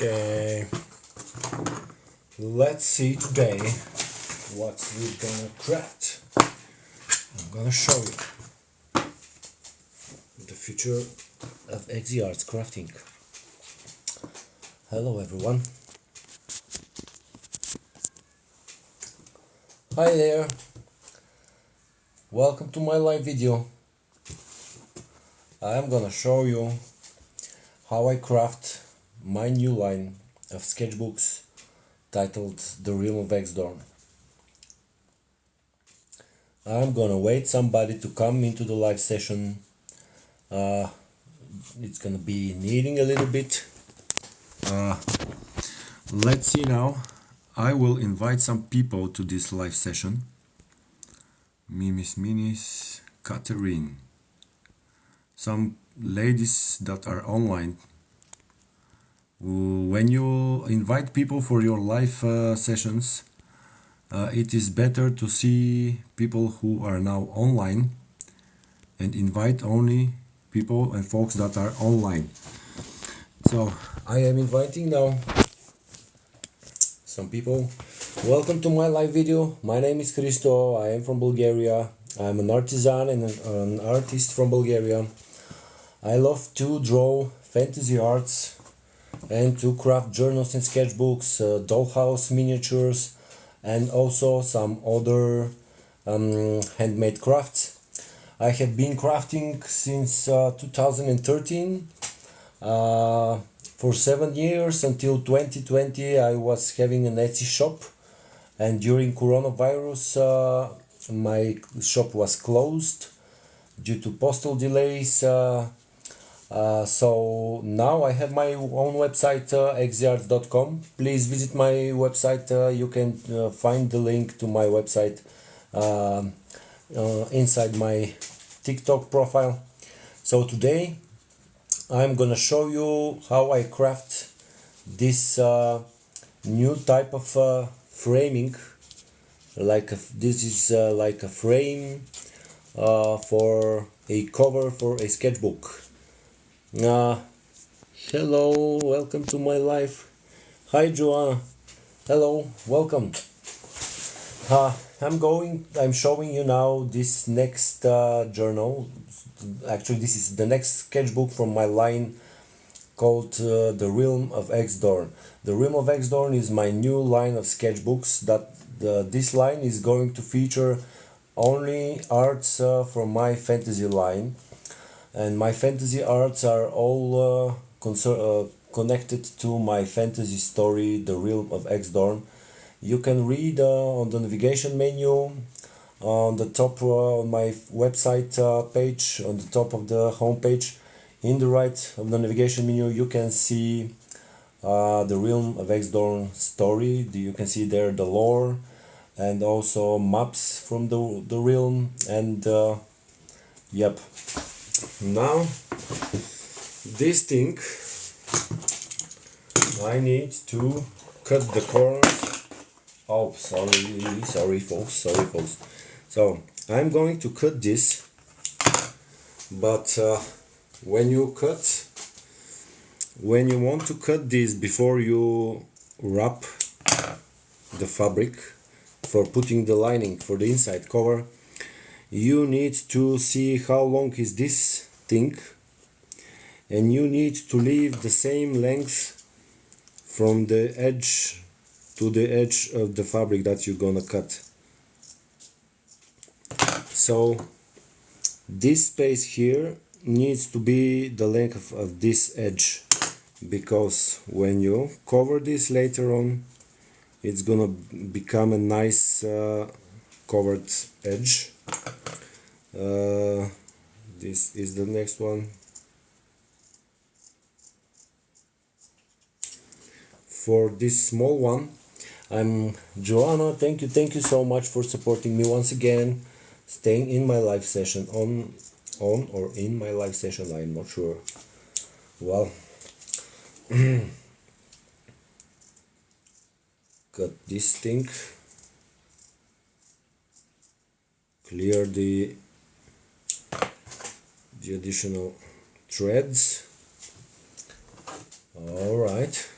Okay, let's see today what we're gonna craft. I'm gonna show you the future of ExiArts crafting. Hello everyone. Hi there. Welcome to my live video. I'm gonna show you how I craft my new line of sketchbooks titled The Realm of Exdourn. I'm gonna wait somebody to come into the live session. It's gonna be needing a little bit. Let's see now. I will invite some people to this live session. Minis, Catherine. Some ladies that are online. When you invite people for your live sessions, it is better to see people who are now online and invite only people and folks that are online. So I am inviting now some people. Welcome to my live video. My name is Hristo. I am from Bulgaria. I'm an artisan and an artist from Bulgaria. I love to draw fantasy arts and to craft journals and sketchbooks, dollhouse miniatures, and also some other handmade crafts. I have been crafting since 2013. For 7 years until 2020 I was having an Etsy shop, and during coronavirus my shop was closed due to postal delays. So now I have my own website, ExiArts.com. Please visit my website. You can find the link to my website inside my TikTok profile. So today I'm gonna show you how I craft this new type of framing. This is like a frame for a cover for a sketchbook. Hello, welcome to my live. Hi Joanna, hello, welcome. I'm showing you now this next journal. Actually, this is the next sketchbook from my line called The Realm of Exdourn. The Realm of Exdourn is my new line of sketchbooks. This line is going to feature only arts from my fantasy line. And my fantasy arts are all connected to my fantasy story, The Realm of Exdourn. You can read on the navigation menu on the top on my website page, on the top of the home page, in the right of the navigation menu, you can see The Realm of Exdourn story. You can see there the lore and also maps from the realm. And yep. Now this thing, I need to cut the corners. Oh, sorry folks. So I'm going to cut this, but when you want to cut this before you wrap the fabric for putting the lining for the inside cover, you need to see how long is this thing, and you need to leave the same length from the edge to the edge of the fabric that you're gonna cut. So this space here needs to be the length of this edge, because when you cover this later on, it's gonna become a nice covered edge. This is the next one. For this small one, I'm Joanna. Thank you so much for supporting me once again, staying in my live session on or in my live session, I'm not sure. Well, cut this thing, clear the additional threads. All right.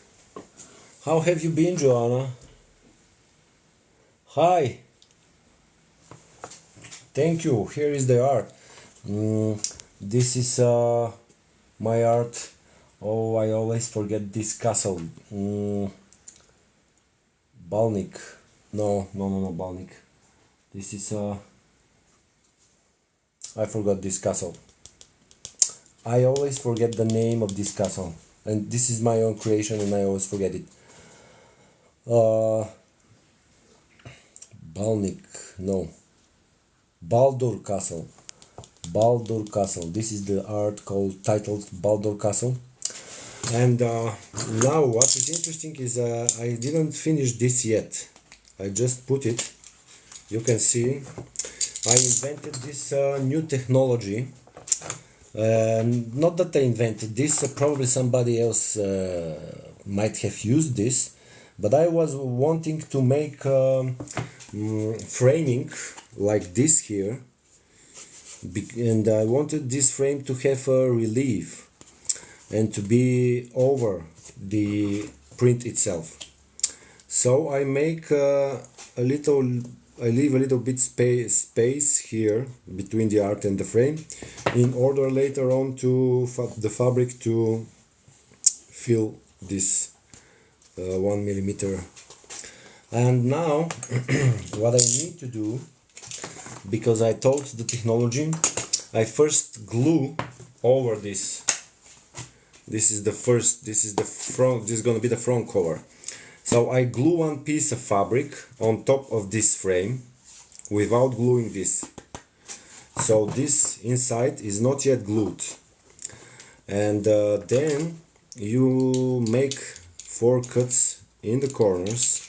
How have you been, Joanna? Hi, thank you. Here is the art. This is my art. Oh, I always forget this castle. Balnik. No, Balnik. This is I forgot this castle. I always forget the name of this castle, and this is my own creation, and I always forget it. Balnik, no. Baldur Castle. Baldur Castle. This is the art titled Baldur Castle. And now what is interesting is I didn't finish this yet. I just put it. You can see I invented this new technology. Not that I invented this, probably somebody else might have used this, but I was wanting to make framing like this here, and I wanted this frame to have a relief and to be over the print itself. So I make I leave a little bit space here between the art and the frame, in order later on to the fabric to fill this 1 millimeter. And now what I need to do, because I taught the technology, I first glue over this. This is the front, this is gonna be the front cover. So I glue one piece of fabric on top of this frame without gluing this. So this inside is not yet glued. And then you make 4 cuts in the corners,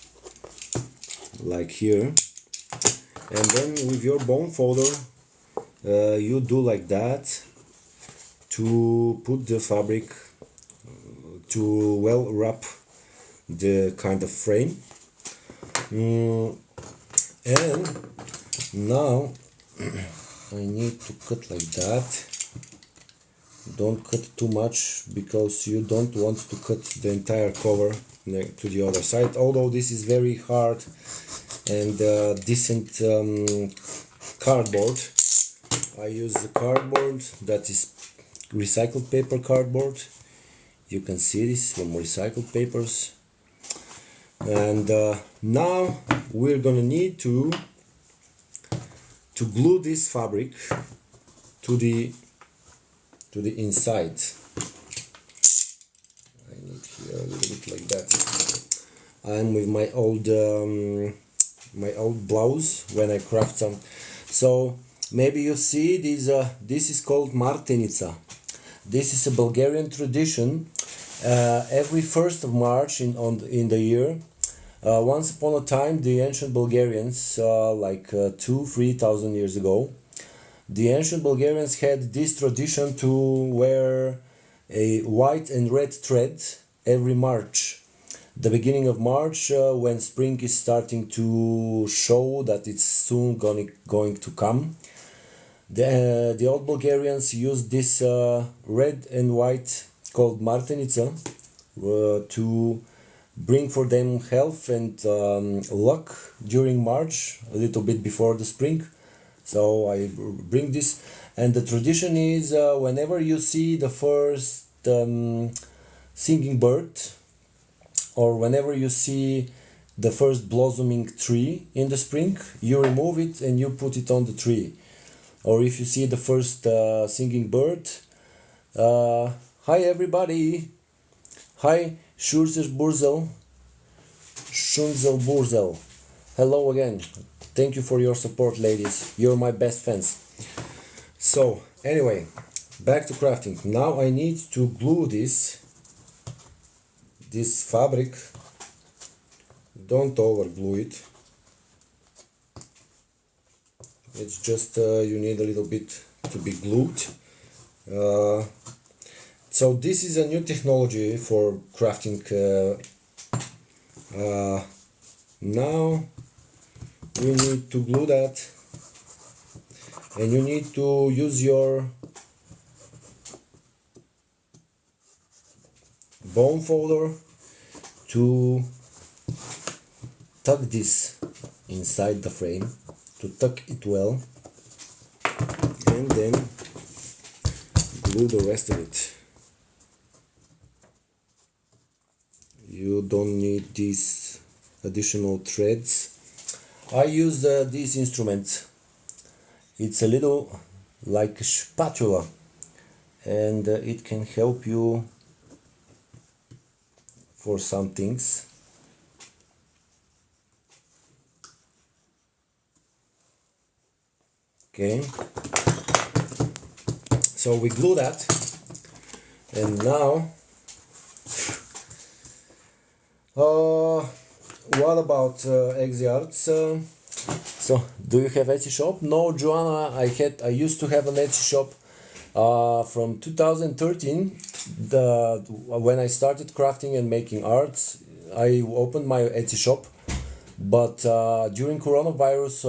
like here. And then with your bone folder, you do like that to put the fabric to well wrap the kind of frame. And now I need to cut like that. Don't cut too much, because you don't want to cut the entire cover to the other side, although this is very hard and decent cardboard. I use the cardboard that is recycled paper cardboard. You can see this from recycled papers. And now we're gonna need to glue this fabric to the inside. I need here a little bit like that. I'm with my old blouse when I craft some. So maybe you see these. This is called Martenica. This is a Bulgarian tradition. Every 1st of March in the year. Once upon a time, the ancient Bulgarians, like 2,000-3,000 years ago, the ancient Bulgarians had this tradition to wear a white and red thread every March. The beginning of March, when spring is starting to show that it's soon going to come. The old Bulgarians used this red and white called Martenica to bring for them health and luck during March, a little bit before the spring. So I bring this, and the tradition is whenever you see the first singing bird, or whenever you see the first blossoming tree in the spring, you remove it and you put it on the tree. Or if you see the first singing bird, hi everybody, hi Schurzer Burzel, Schunzel Burzel, hello again, thank you for your support, ladies, you're my best fans. So anyway, back to crafting. Now I need to glue this fabric. Don't over glue it. It's just you need a little bit to be glued. So this is a new technology for crafting. Now we need to glue that, and you need to use your bone folder to tuck this inside the frame, to tuck it well, and then glue the rest of it. You don't need these additional threads. I use this instrument. It's a little like a spatula, and it can help you for some things. Okay, so we glue that, and now what about ExiArts? So, do you have Etsy shop? No, Joanna, I used to have an Etsy shop from 2013. When I started crafting and making arts, I opened my Etsy shop. But during coronavirus,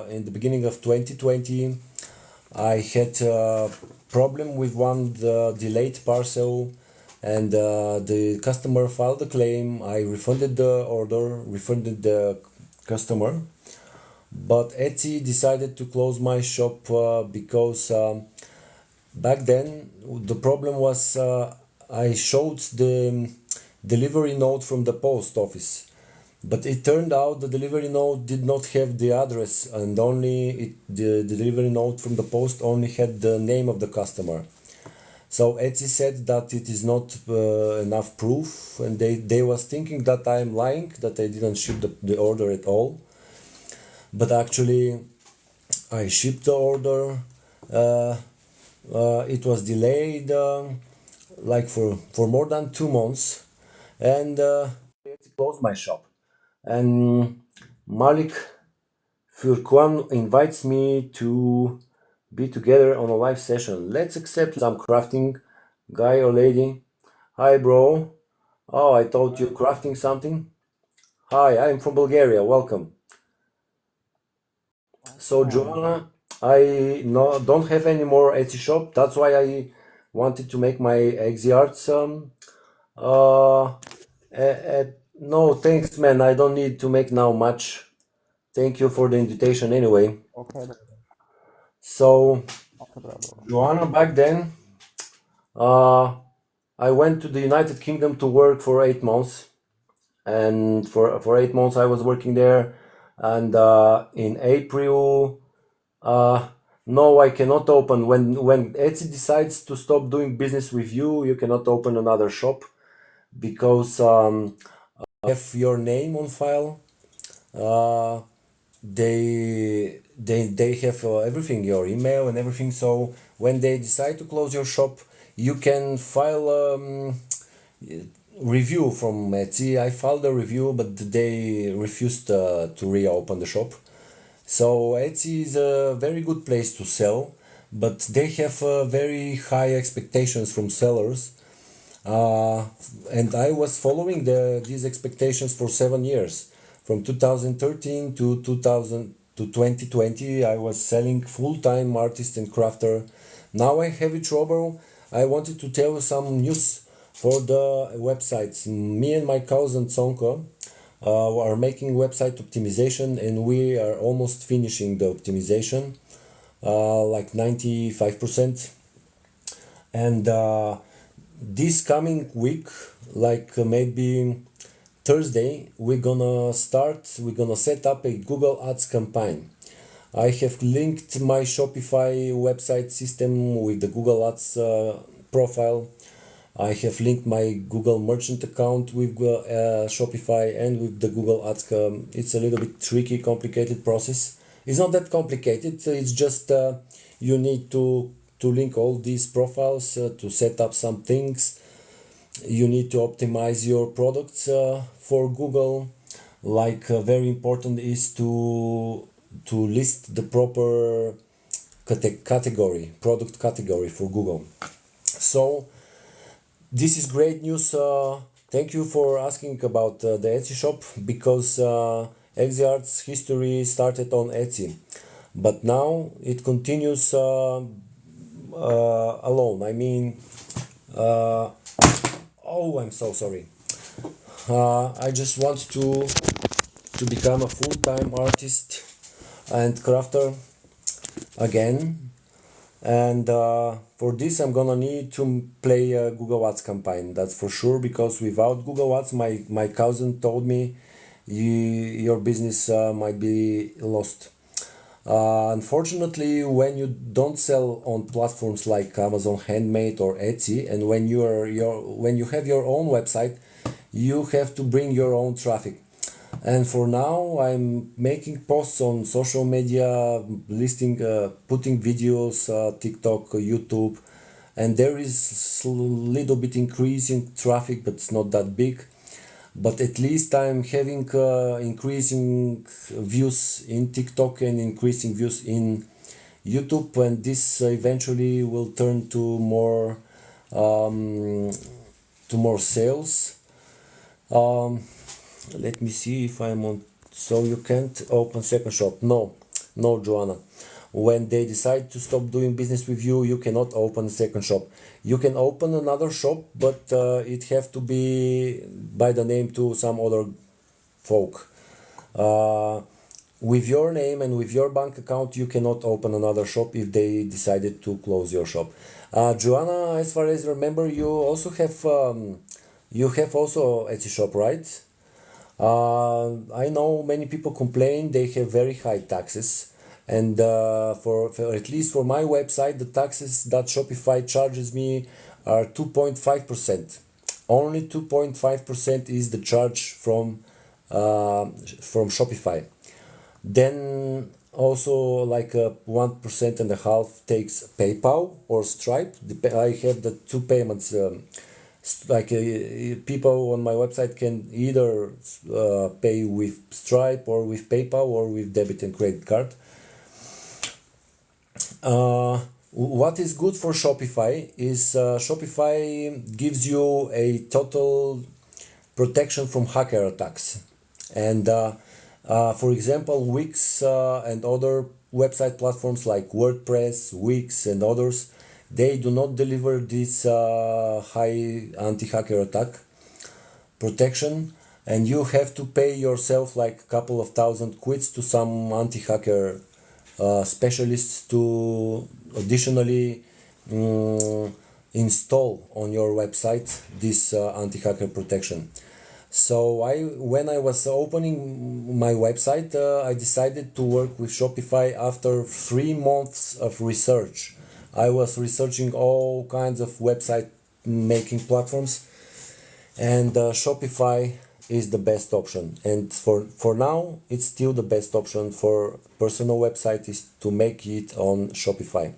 in the beginning of 2020, I had a problem with one delayed parcel, and the customer filed a claim. I refunded the order, refunded the customer, but Etsy decided to close my shop because back then the problem was I showed the delivery note from the post office, but it turned out the delivery note did not have the address, and the delivery note from the post only had the name of the customer. So Etsy said that it is not enough proof, and they was thinking that I am lying, that I didn't ship the order at all. But actually, I shipped the order. It was delayed like for more than 2 months, and Etsy closed my shop. And Malik Furquan invites me to be together on a live session. Let's accept some crafting guy or lady. Hi, bro. Oh, I thought you're crafting something. Hi, I'm from Bulgaria. Welcome. So, Joanna, I don't have any more Etsy shop. That's why I wanted to make my ExiArts. No, thanks, man. I don't need to make now much. Thank you for the invitation anyway. Okay, brother. So, Okay, brother. Joanna, back then, I went to the United Kingdom to work for 8 months, and for 8 months I was working there. And in April, no, I cannot open. When Etsy decides to stop doing business with you, you cannot open another shop because I have your name on file. Uh, they have everything, your email and everything. So when they decide to close your shop, you can file review from Etsy. I filed a review, but they refused to reopen the shop. So Etsy is a very good place to sell, but they have very high expectations from sellers. And I was following these expectations for 7 years. From 2013 to 2020, I was selling full-time artist and crafter. Now I have trouble. I wanted to tell you some news for the websites. Me and my cousin Tsonko are making website optimization, and we are almost finishing the optimization, like 95%. And this coming week, like maybe Thursday, we're gonna set up a Google Ads campaign. I have linked my Shopify website system with the Google Ads profile. I have linked my Google Merchant account with Shopify and with the Google Ads. It's a little bit tricky, complicated process. It's not that complicated. It's just you need to link all these profiles to set up some things. You need to optimize your products for Google. Like very important is to list the proper product category for Google. So this is great news. Thank you for asking about the Etsy shop, because ExiArts history started on Etsy, but now it continues alone. I mean, oh, I'm so sorry. I just want to become a full-time artist and crafter again, and for this I'm gonna need to play a Google Ads campaign, that's for sure, because without Google Ads, my cousin told me, your business might be lost. Unfortunately, when you don't sell on platforms like Amazon Handmade or Etsy, and when you have your own website, you have to bring your own traffic. And for now, I'm making posts on social media, putting videos, TikTok, YouTube, and there is a little bit increase in traffic, but it's not that big. But at least I'm having increasing views in TikTok and increasing views in YouTube, and this eventually will turn um, to more sales. Um, Let me see if I'm on. So you can't open second shop. No, no, Joanna. When they decide to stop doing business with you, you cannot open a second shop. You can open another shop, but it have to be by the name to some other folk. Uh, with your name and with your bank account, you cannot open another shop if they decided to close your shop. Joanna, as far as I remember, you have also Etsy shop, right? I know many people complain they have very high taxes, and for at least for my website, the taxes that Shopify charges me are 2.5%. Only 2.5% is the charge from Shopify. Then also like 1% and a half takes PayPal or Stripe. I have the two payments. People on my website can either pay with Stripe or with PayPal or with debit and credit card. What is good for Shopify is Shopify gives you a total protection from hacker attacks. And for example, Wix and other website platforms like WordPress, Wix, and others, they do not deliver this high anti-hacker attack protection, and you have to pay yourself like a couple of thousand quids to some anti-hacker specialists to additionally install on your website this anti-hacker protection. So when I was opening my website, I decided to work with Shopify after 3 months of research. I was researching all kinds of website making platforms, and Shopify is the best option. And for now, it's still the best option for personal website is to make it on Shopify.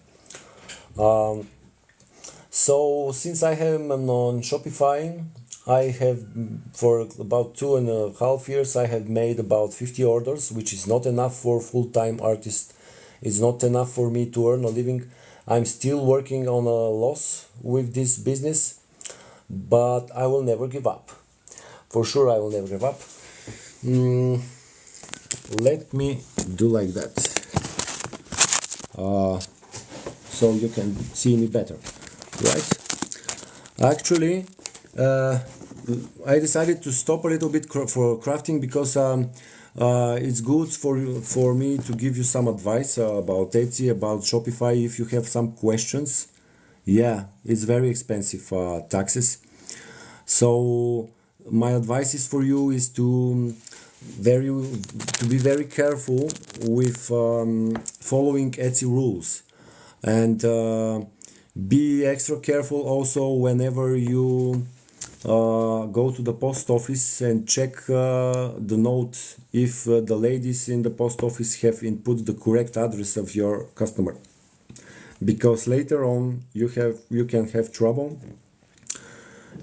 So since I am on Shopify, I have for about 2.5 years I have made about 50 orders, which is not enough for full-time artist. It's not enough for me to earn a living. I'm still working on a loss with this business, but I will never give up. For sure, I will never give up. Let me do like that, so you can see me better, right? Actually, I decided to stop a little bit for crafting because it's good for me to give you some advice about Etsy, about Shopify if you have some questions. Yeah, it's very expensive taxes. So my advice is for you is to be very careful with following Etsy rules, and be extra careful also whenever you go to the post office and check the note if the ladies in the post office have input the correct address of your customer, because later on you can have trouble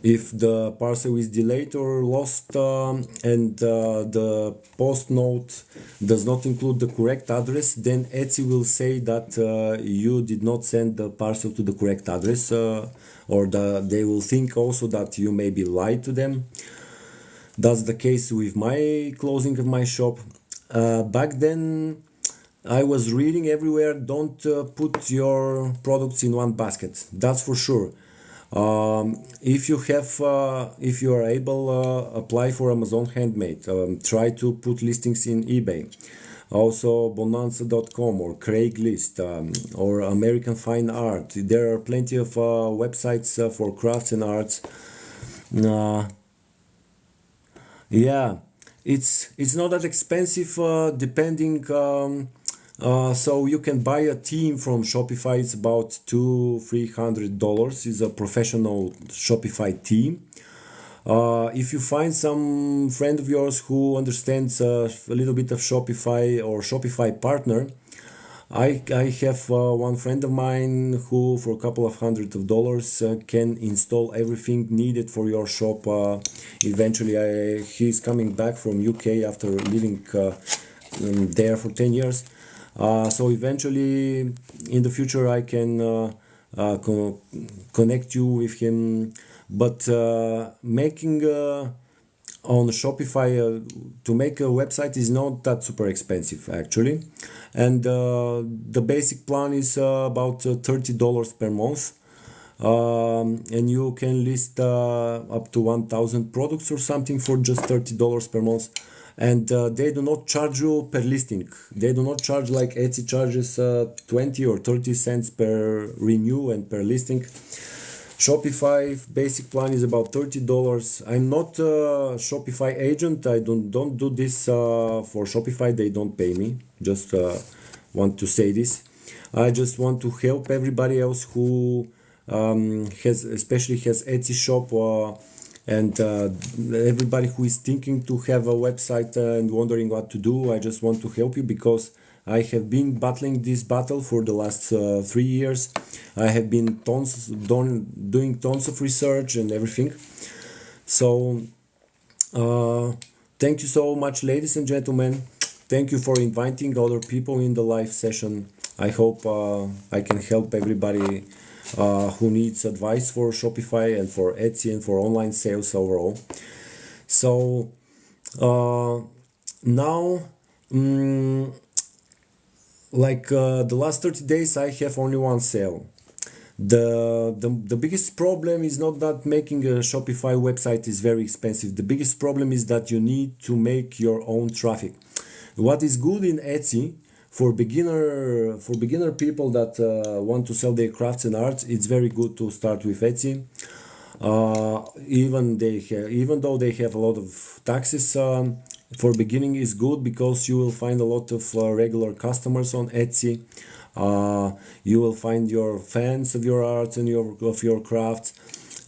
if the parcel is delayed or lost, and the post note does not include the correct address. Then Etsy will say that you did not send the parcel to the correct address, or they will think also that you maybe lied to them. That's the case with my closing of my shop. Back then I was reading everywhere, don't put your products in one basket, that's for sure. If you are able, apply for Amazon Handmade. Try to put listings in eBay, also Bonanza.com or Craigslist, or American Fine Art. There are plenty of websites for crafts and arts. Uh, yeah, it's not that expensive, depending. So you can buy a team from Shopify. It's about $200-300. It's a professional Shopify team. If you find some friend of yours who understands a little bit of Shopify or Shopify partner, I have one friend of mine who, for a couple of $100s, can install everything needed for your shop. Eventually, he's coming back from UK after living there for 10 years. So eventually, in the future, I can connect you with him. But making on Shopify, to make a website is not that super expensive actually, and the basic plan is about $30 per month, and you can list up to 1,000 products or something for just $30 per month. And they do not charge you per listing. They do not charge like Etsy charges 20 or 30 cents per renew and per listing. Shopify basic plan is about $30. I'm not a Shopify agent. I don't do this for Shopify. They don't pay me. Just want to say this. I just want to help everybody else who especially has Etsy shop, and everybody who is thinking to have a website and wondering what to do. I just want to help you because I have been battling this battle for the last 3 years. I have been doing tons of research and everything. So thank you so much, ladies and gentlemen. Thank you for inviting other people in the live session. I hope I can help everybody who needs advice for Shopify and for Etsy and for online sales overall. So now, the last 30 days, I have only one sale. The biggest problem is not that making a Shopify website is very expensive. The biggest problem is that you need to make your own traffic. What is good in Etsy for beginner people that want to sell their crafts and arts, it's very good to start with Etsy. Even though they have a lot of taxes, for beginning is good because you will find a lot of regular customers on Etsy. You will find your fans of your art and of your craft,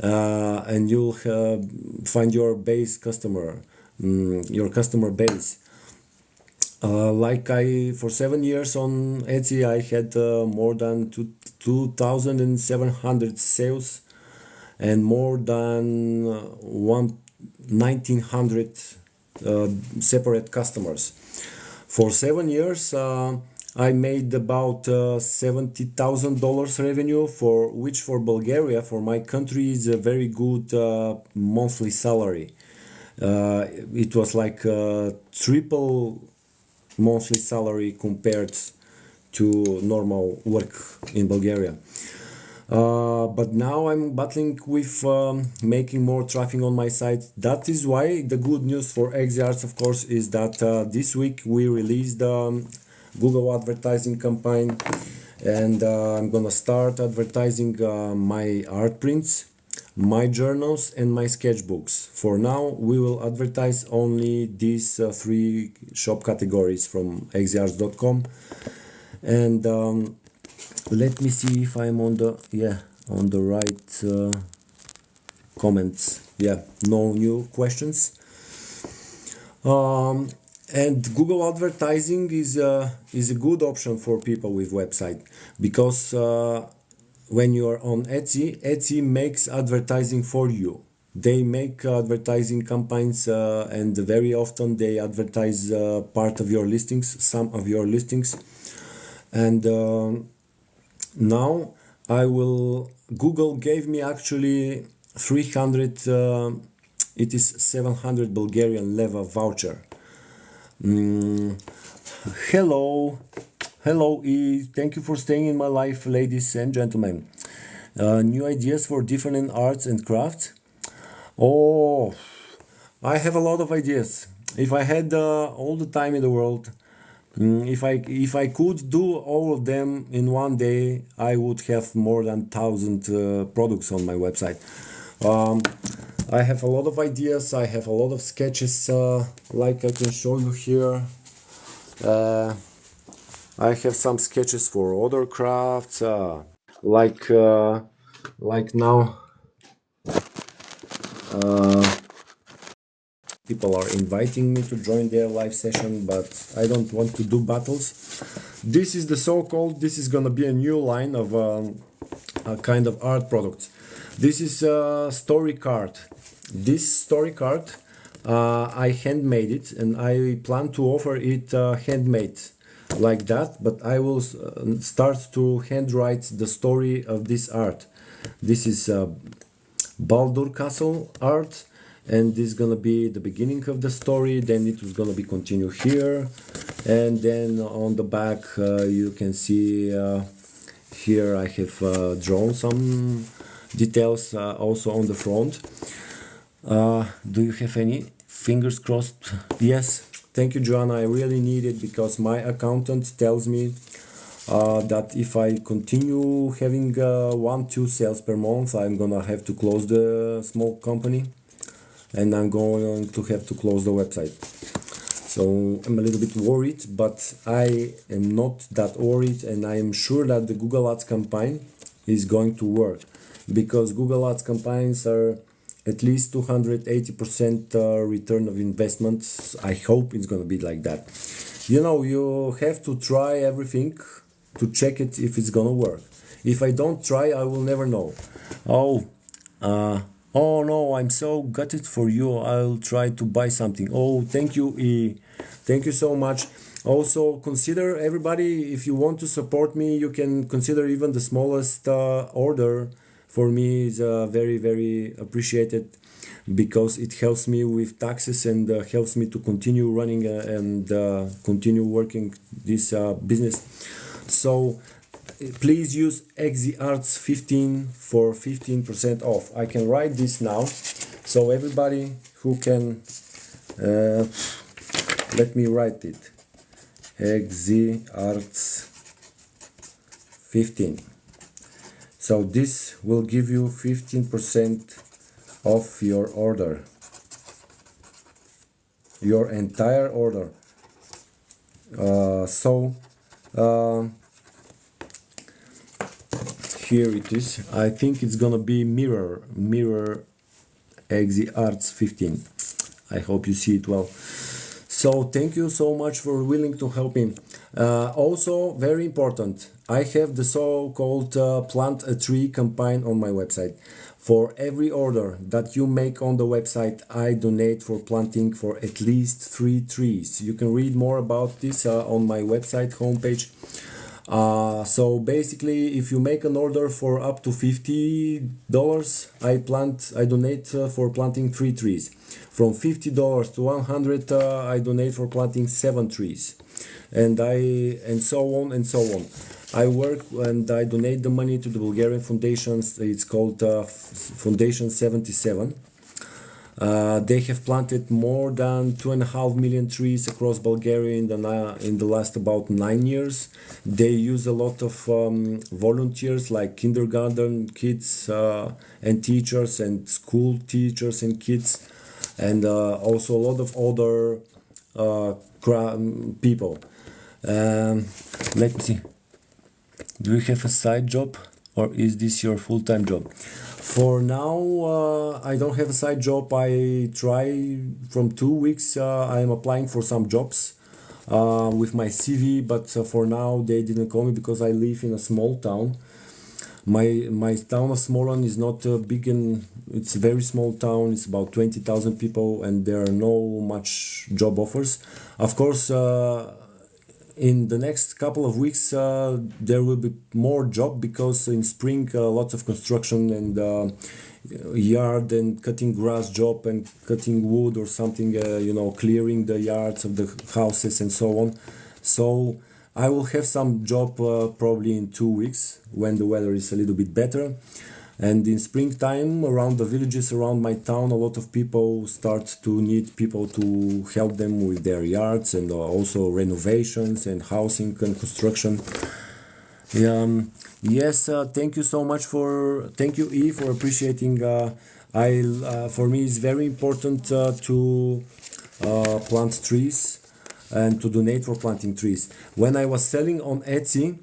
and you'll find your base customer, your customer base. For 7 years on Etsy, I had more than 2,700 sales and more than 1,900 separate customers. For 7 years, I made about $70,000 revenue, which for Bulgaria, for my country, is a very good monthly salary. It was like triple monthly salary compared to normal work in Bulgaria. But now I'm battling with making more traffic on my site. That is why the good news for ExiArts, of course, is that this week we released Google advertising campaign, and I'm gonna start advertising my art prints, my journals, and my sketchbooks. For now, we will advertise only these three shop categories from ExiArts.com. And let me see if I'm on the right comments. Yeah, no new questions. And Google advertising is a good option for people with website, because when you are on Etsy makes advertising for you. They make advertising campaigns, and very often they advertise part of your listings, some of your listings. And now Google gave me actually 300, it is 700 Bulgarian leva voucher. Hello E, thank you for staying in my life, ladies and gentlemen. New ideas for different arts and crafts. Oh, I have a lot of ideas. If I had all the time in the world, if I could do all of them in one day, I would have more than 1,000 products on my website. Um, I have a lot of ideas. I have a lot of sketches, like I can show you here. Uh, I have some sketches for other crafts, like uh, like now. Uh, People are inviting me to join their live session, but I don't want to do battles. This is the so-called. This is gonna be a new line of a kind of art products. This is a story card. This story card, I handmade it, and I plan to offer it handmade like that. But I will start to handwrite the story of this art. This is Baldur Castle art, and this is gonna be the beginning of the story. Then it was gonna be continue here, and then on the back you can see here I have drawn some details also on the front. Do you have any? Fingers crossed. Yes, thank you, Joanna. I really need it because my accountant tells me that if I continue having 1-2 sales per month, I'm gonna have to close the small company, and I'm going to have to close the website. So I'm a little bit worried, but I am not that worried, and I am sure that the Google Ads campaign is going to work, because Google Ads campaigns are at least 280% return of investment. I hope it's going to be like that. You know, you have to try everything to check it if it's gonna work. If I don't try, I will never know. Oh, oh no, I'm so gutted for you. I'll try to buy something. Oh, thank you, E. Thank you so much. Also, consider everybody, if you want to support me, you can consider even the smallest order. For me is very, very appreciated, because it helps me with taxes and helps me to continue running and continue working this business. So please use ExiArts 15 for 15% off. I can write this now, so everybody who can, let me write it. ExiArts 15. So this will give you 15% off your order, your entire order. Here it is. I think it's gonna be mirror ExiArts 15. I hope you see it well. So thank you so much for willing to help me. Also, very important, I have the so-called plant a tree campaign on my website. For every order that you make on the website, I donate for planting for at least 3 trees. You can read more about this on my website homepage. So basically, if you make an order for up to $50, I donate for planting 3 trees. From $50 to 100, I donate for planting 7 trees, and so on and so on. I work and I donate the money to the Bulgarian foundations. It's called Foundation 77. They have planted more than 2.5 million trees across Bulgaria in the last about 9 years. They use a lot of volunteers, like kindergarten kids and teachers, and school teachers and kids, and also a lot of other people. Let me see. Do you have a side job, or is this your full-time job? For now, I don't have a side job. I try from 2 weeks. I am applying for some jobs with my CV, but for now they didn't call me because I live in a small town. My town of Smolan is not big, and it's a very small town. It's about 20,000 people, and there are no much job offers. Of course, in the next couple of weeks there will be more job, because in spring lots of construction and yard and cutting grass job and cutting wood or something, clearing the yards of the houses and so on. So I will have some job probably in 2 weeks when the weather is a little bit better. And in springtime, around the villages around my town, a lot of people start to need people to help them with their yards and also renovations and housing and construction. Yes, thank you so much thank you, E, for appreciating. For me, it's very important to plant trees and to donate for planting trees. When I was selling on Etsy,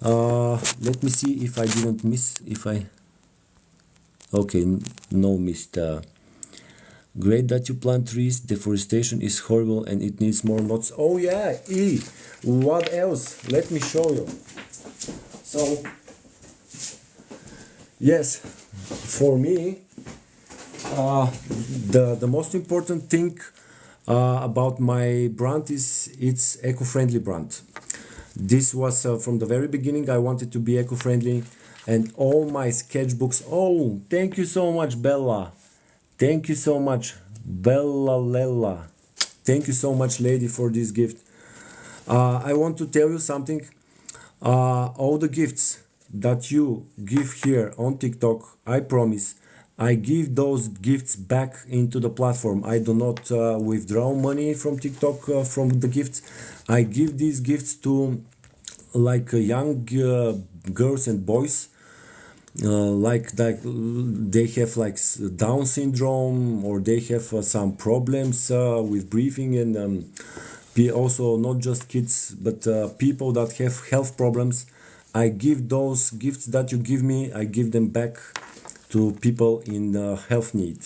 let me see if I didn't miss, okay, no missed. Great that you plant trees. Deforestation is horrible and it needs more lots. Oh yeah, E, what else? Let me show you. So, yes, for me, the most important thing about my brand is it's eco-friendly brand. This was from the very beginning. I wanted to be eco-friendly, and all my sketchbooks. Oh, thank you so much, Bella. Thank you so much, Bella Lella. Thank you so much, lady, for this gift. I want to tell you something. All the gifts that you give here on TikTok, I promise, I give those gifts back into the platform. I do not withdraw money from TikTok from the gifts. I give these gifts to like young girls and boys, like they have like Down syndrome, or they have some problems with breathing, and also not just kids, but people that have health problems. I give those gifts that you give me, I give them back to people in health need.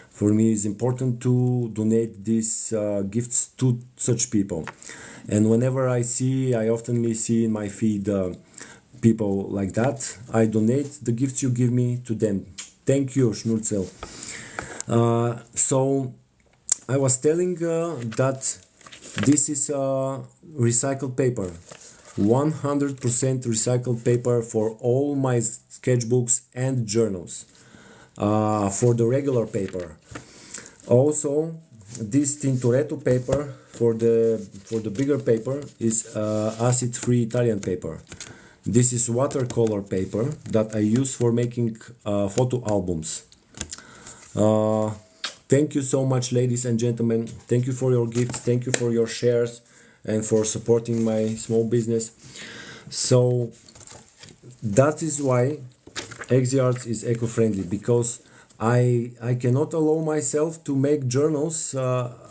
For me, it's important to donate these gifts to such people. And whenever I often see in my feed people like that, I donate the gifts you give me to them. Thank you, Schnurzel. So I was telling that this is recycled paper, 100% recycled paper for all my sketchbooks and journals, for the regular paper. Also, this Tintoretto paper for the bigger paper is acid-free Italian paper. This is watercolor paper that I use for making photo albums. Thank you so much, ladies and gentlemen. Thank you for your gifts. Thank you for your shares and for supporting my small business. So that is why ExiArts is eco-friendly, because I cannot allow myself to make journals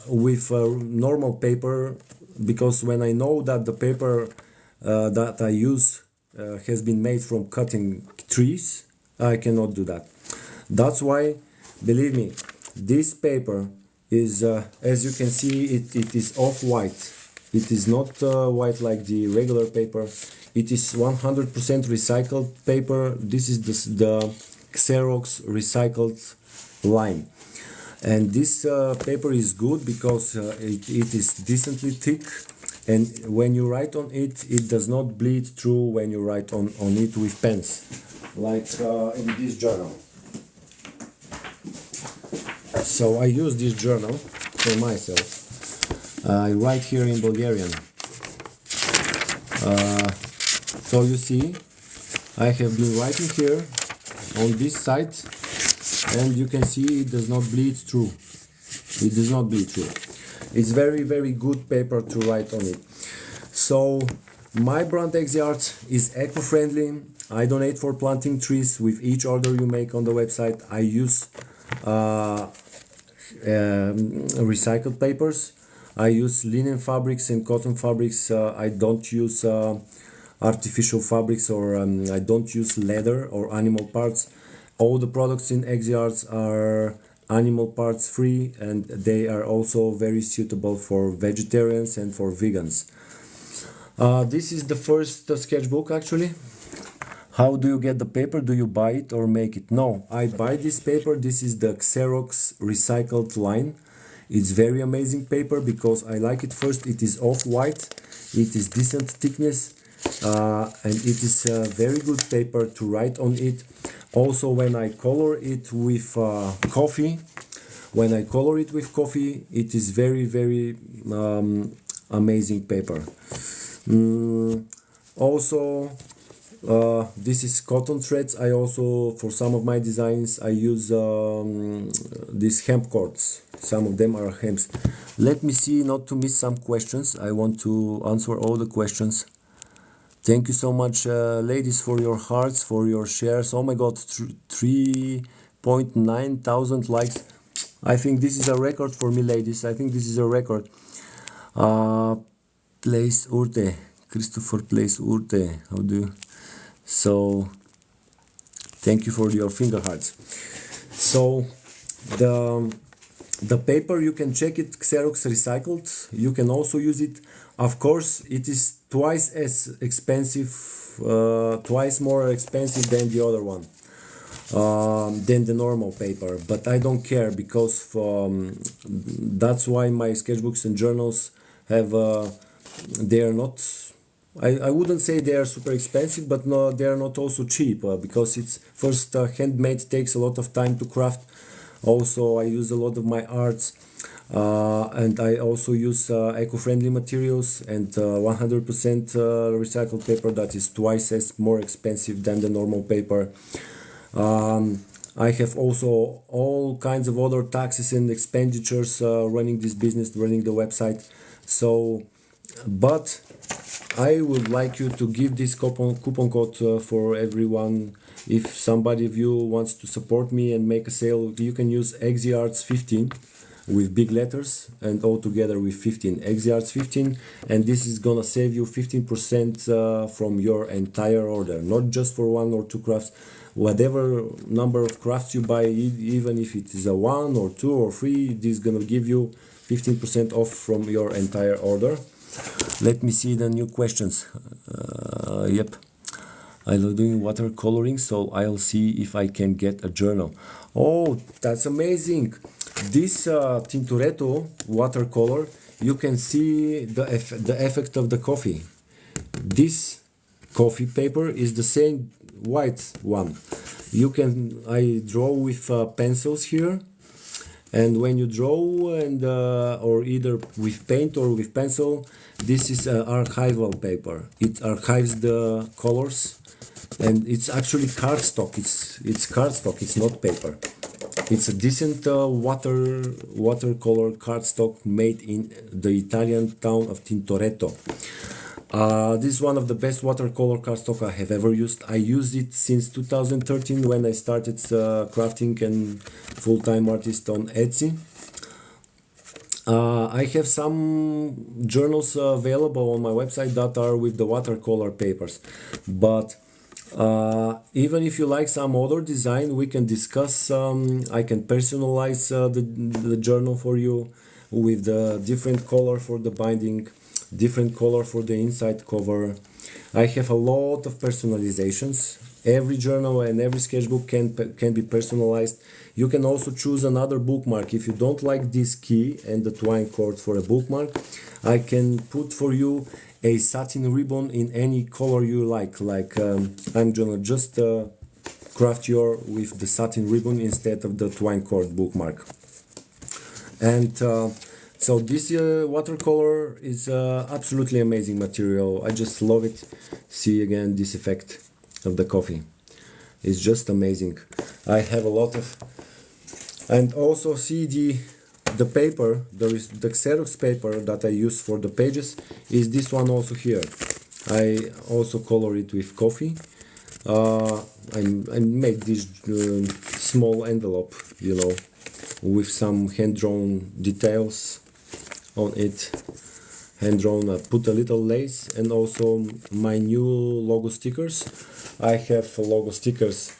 with normal paper, because when I know that the paper that I use has been made from cutting trees, I cannot do that. That's why, believe me, this paper is, as you can see, it is off-white. It is not white like the regular paper. It is 100% recycled paper. This is the Xerox recycled line. And this paper is good because it is decently thick. And when you write on it, it does not bleed through when you write on it with pens, like in this journal. So I use this journal for myself. I write here in Bulgarian. So you see, I have been writing here on this side, and you can see it does not bleed through. It does not bleed through. It's very, very good paper to write on it. So my brand ExiArts is eco-friendly. I donate for planting trees with each order you make on the website. I use recycled papers. I use linen fabrics and cotton fabrics. I don't use artificial fabrics, or I don't use leather or animal parts. All the products in ExiArts are animal parts free, and they are also very suitable for vegetarians and for vegans. This is the first sketchbook actually. How do you get the paper? Do you buy it or make it? No, I buy this paper. This is the Xerox recycled line. It's very amazing paper because I like it. First, it is off-white, it is decent thickness, and it is a very good paper to write on it. Also, when I color it with coffee, it is very, very amazing paper. Also, this is cotton threads. I also, for some of my designs, I use these hemp cords. Some of them are hems. Let me see, not to miss some questions. I want to answer all the questions. Thank you so much, ladies, for your hearts, for your shares. Oh my god, 3.9 thousand likes. I think this is a record for me, ladies. I think this is a record. Place Urte. Christopher Place Urte. How do you? So, thank you for your finger hearts. So, the paper, you can check it, Xerox recycled. You can also use it. Of course, it is twice as expensive, twice more expensive than the other one, than the normal paper. But I don't care, because that's why my sketchbooks and journals have, they are not, I wouldn't say they are super expensive, but no, they are not also cheap, because it's first, handmade takes a lot of time to craft. Also, I use a lot of my arts, and I also use eco-friendly materials and 100% recycled paper that is twice as more expensive than the normal paper. I have also all kinds of other taxes and expenditures running this business, running the website. So, but I would like you to give this coupon code for everyone. If somebody of you wants to support me and make a sale, you can use ExiArts 15 with big letters and all together with 15. ExiArts 15, and this is gonna save you 15% from your entire order, not just for one or two crafts. Whatever number of crafts you buy, even if it is a 1 or 2 or 3, this is gonna give you 15% off from your entire order. Let me see the new questions. Yep. I love doing watercoloring, so I'll see if I can get a journal. Oh, that's amazing! This Tintoretto watercolor, you can see the effect of the coffee. This coffee paper is the same white one. I draw with pencils here, and when you draw and or either with paint or with pencil, this is archival paper. It archives the colors, and it's actually cardstock. It's cardstock. It's not paper. It's a decent watercolor cardstock made in the Italian town of Tintoretto. This is one of the best watercolor cardstock I have ever used. I use it since 2013 when I started crafting and full-time artist on Etsy. I have some journals available on my website that are with the watercolor papers, but even if you like some other design, we can discuss. I can personalize the journal for you with the different color for the binding, different color for the inside cover. I have a lot of personalizations. Every journal and every sketchbook can be personalized. You can also choose another bookmark. If you don't like this key and the twine cord for a bookmark, I can put for you a satin ribbon in any color you like. I'm gonna just craft your with the satin ribbon instead of the twine cord bookmark. And so this watercolor is absolutely amazing material. I just love it. See again this effect of the coffee. It's just amazing. I have a lot of, and also see the paper, the Xerox paper that I use for the pages is this one also here. I also color it with coffee. I made this small envelope, you know, with some hand-drawn details on it. Hand-drawn, I put a little lace, and also my new logo stickers. I have logo stickers,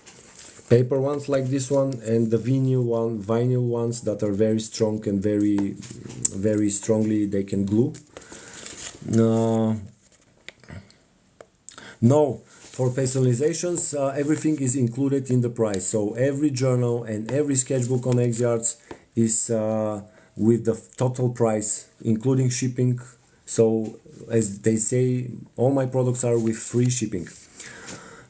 paper ones like this one, and the vinyl ones that are very strong and very strongly they can glue. No, for personalizations, everything is included in the price. So every journal and every sketchbook on ExiArts is with the total price, including shipping. So as they say, all my products are with free shipping.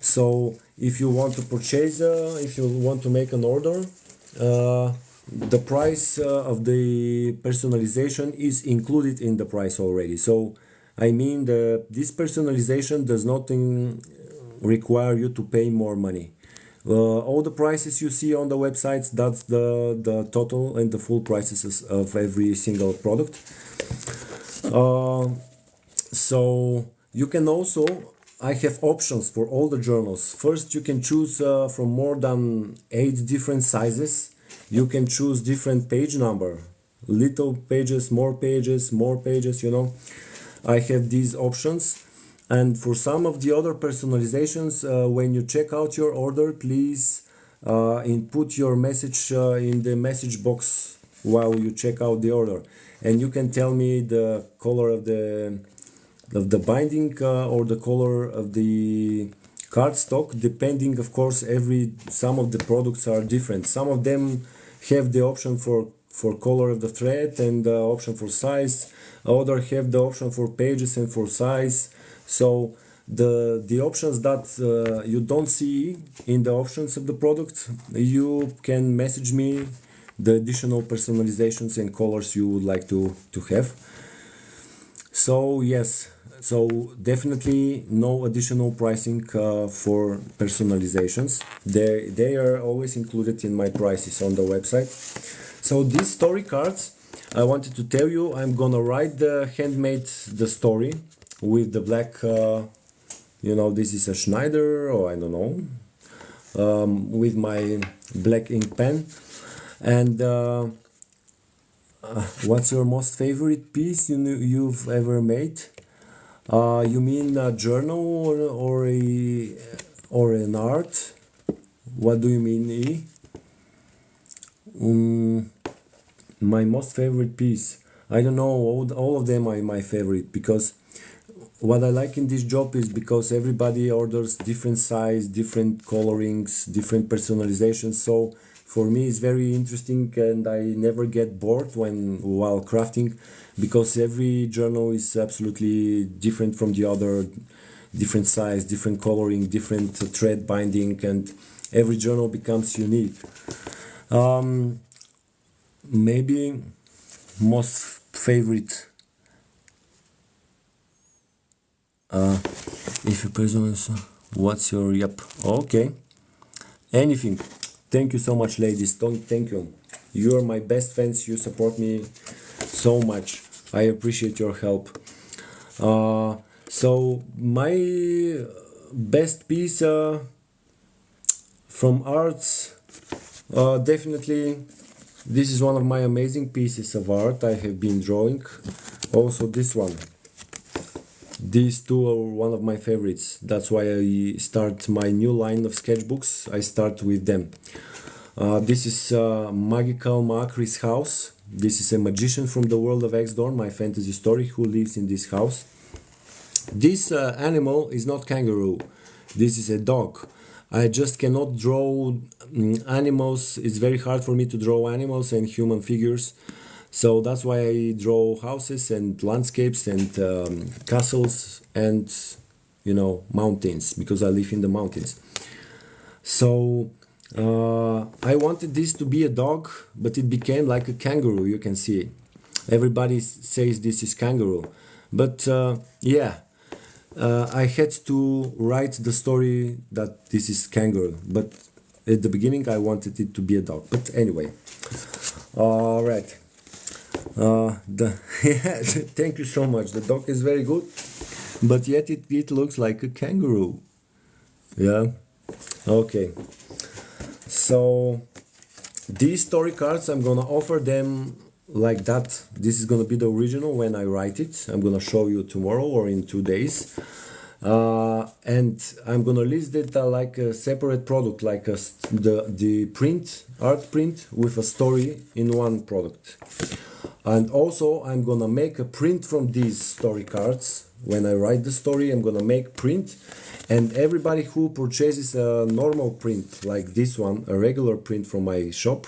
So if you want to purchase, if you want to make an order, the price of the personalization is included in the price already. So I mean, this personalization does not require you to pay more money. All the prices you see on the websites, that's the total and the full prices of every single product. So you can also, I have options for all the journals. First, you can choose from more than 8 different sizes. You can choose different page number, little pages, more pages, more pages, you know. I have these options. And for some of the other personalizations, when you check out your order, please input your message in the message box while you check out the order. And you can tell me the color of the binding or the color of the cardstock, depending, of course, some of the products are different. Some of them have the option for color of the thread and the option for size. Other have the option for pages and for size. So the options that you don't see in the options of the product, you can message me the additional personalizations and colors you would like to have. So yes, so definitely no additional pricing for personalizations. They are always included in my prices on the website. So these story cards, I wanted to tell you, I'm gonna write the handmade the story with the black, you know, this is a Schneider or I don't know, with my black ink pen. And what's your most favorite piece you've ever made? You mean a journal or an art? What do you mean, E? My most favorite piece. I don't know. All of them are my favorite because what I like in this job is because everybody orders different size, different colorings, different personalizations. So for me, it's very interesting, and I never get bored while crafting, because every journal is absolutely different from the other, different size, different coloring, different thread binding, and every journal becomes unique. Maybe most favorite. If a person is, what's your yep? Okay, anything. Thank you so much, ladies. Thank you. You are my best fans. You support me so much. I appreciate your help. So my best piece from arts, definitely this is one of my amazing pieces of art I have been drawing. Also this one. These two are one of my favorites. That's why I start my new line of sketchbooks. I start with them. This is Magical Maakri's house. This is a magician from the world of Exdourn, my fantasy story, who lives in this house. This animal is not kangaroo. This is a dog. I just cannot draw animals. It's very hard for me to draw animals and human figures. So that's why I draw houses and landscapes and castles and, you know, mountains, because I live in the mountains. So I wanted this to be a dog, but it became like a kangaroo. You can see everybody says this is kangaroo, but yeah, I had to write the story that this is kangaroo, but at the beginning I wanted it to be a dog. But anyway, all right. Yeah, thank you so much. The dog is very good, but yet it looks like a kangaroo. Yeah. Okay. So these story cards, I'm gonna offer them like that. This is gonna be the original when I write it. I'm gonna show you tomorrow or in 2 days. And I'm gonna list it like a separate product, like the print, art print with a story in one product. And also I'm gonna make a print from these story cards. When I write the story, I'm gonna make print, and everybody who purchases a normal print like this one, a regular print from my shop,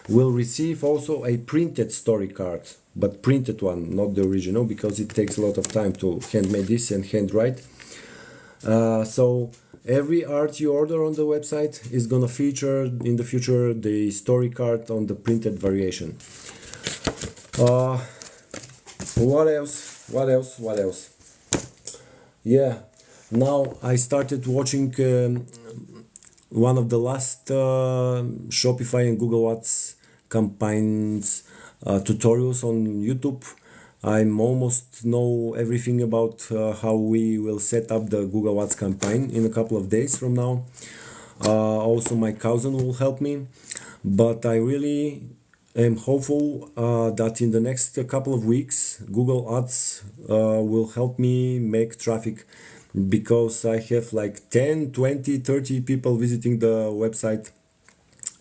will receive also a printed story card, but printed one, not the original, because it takes a lot of time to handmade this and handwrite. So every art you order on the website is gonna feature in the future the story card on the printed variation. What else? Yeah, now I started watching one of the last Shopify and Google Ads campaigns tutorials on YouTube. I'm almost know everything about how we will set up the Google Ads campaign in a couple of days from now. Also, my cousin will help me, but I really am hopeful that in the next couple of weeks, Google Ads will help me make traffic because I have like 10, 20, 30 people visiting the website,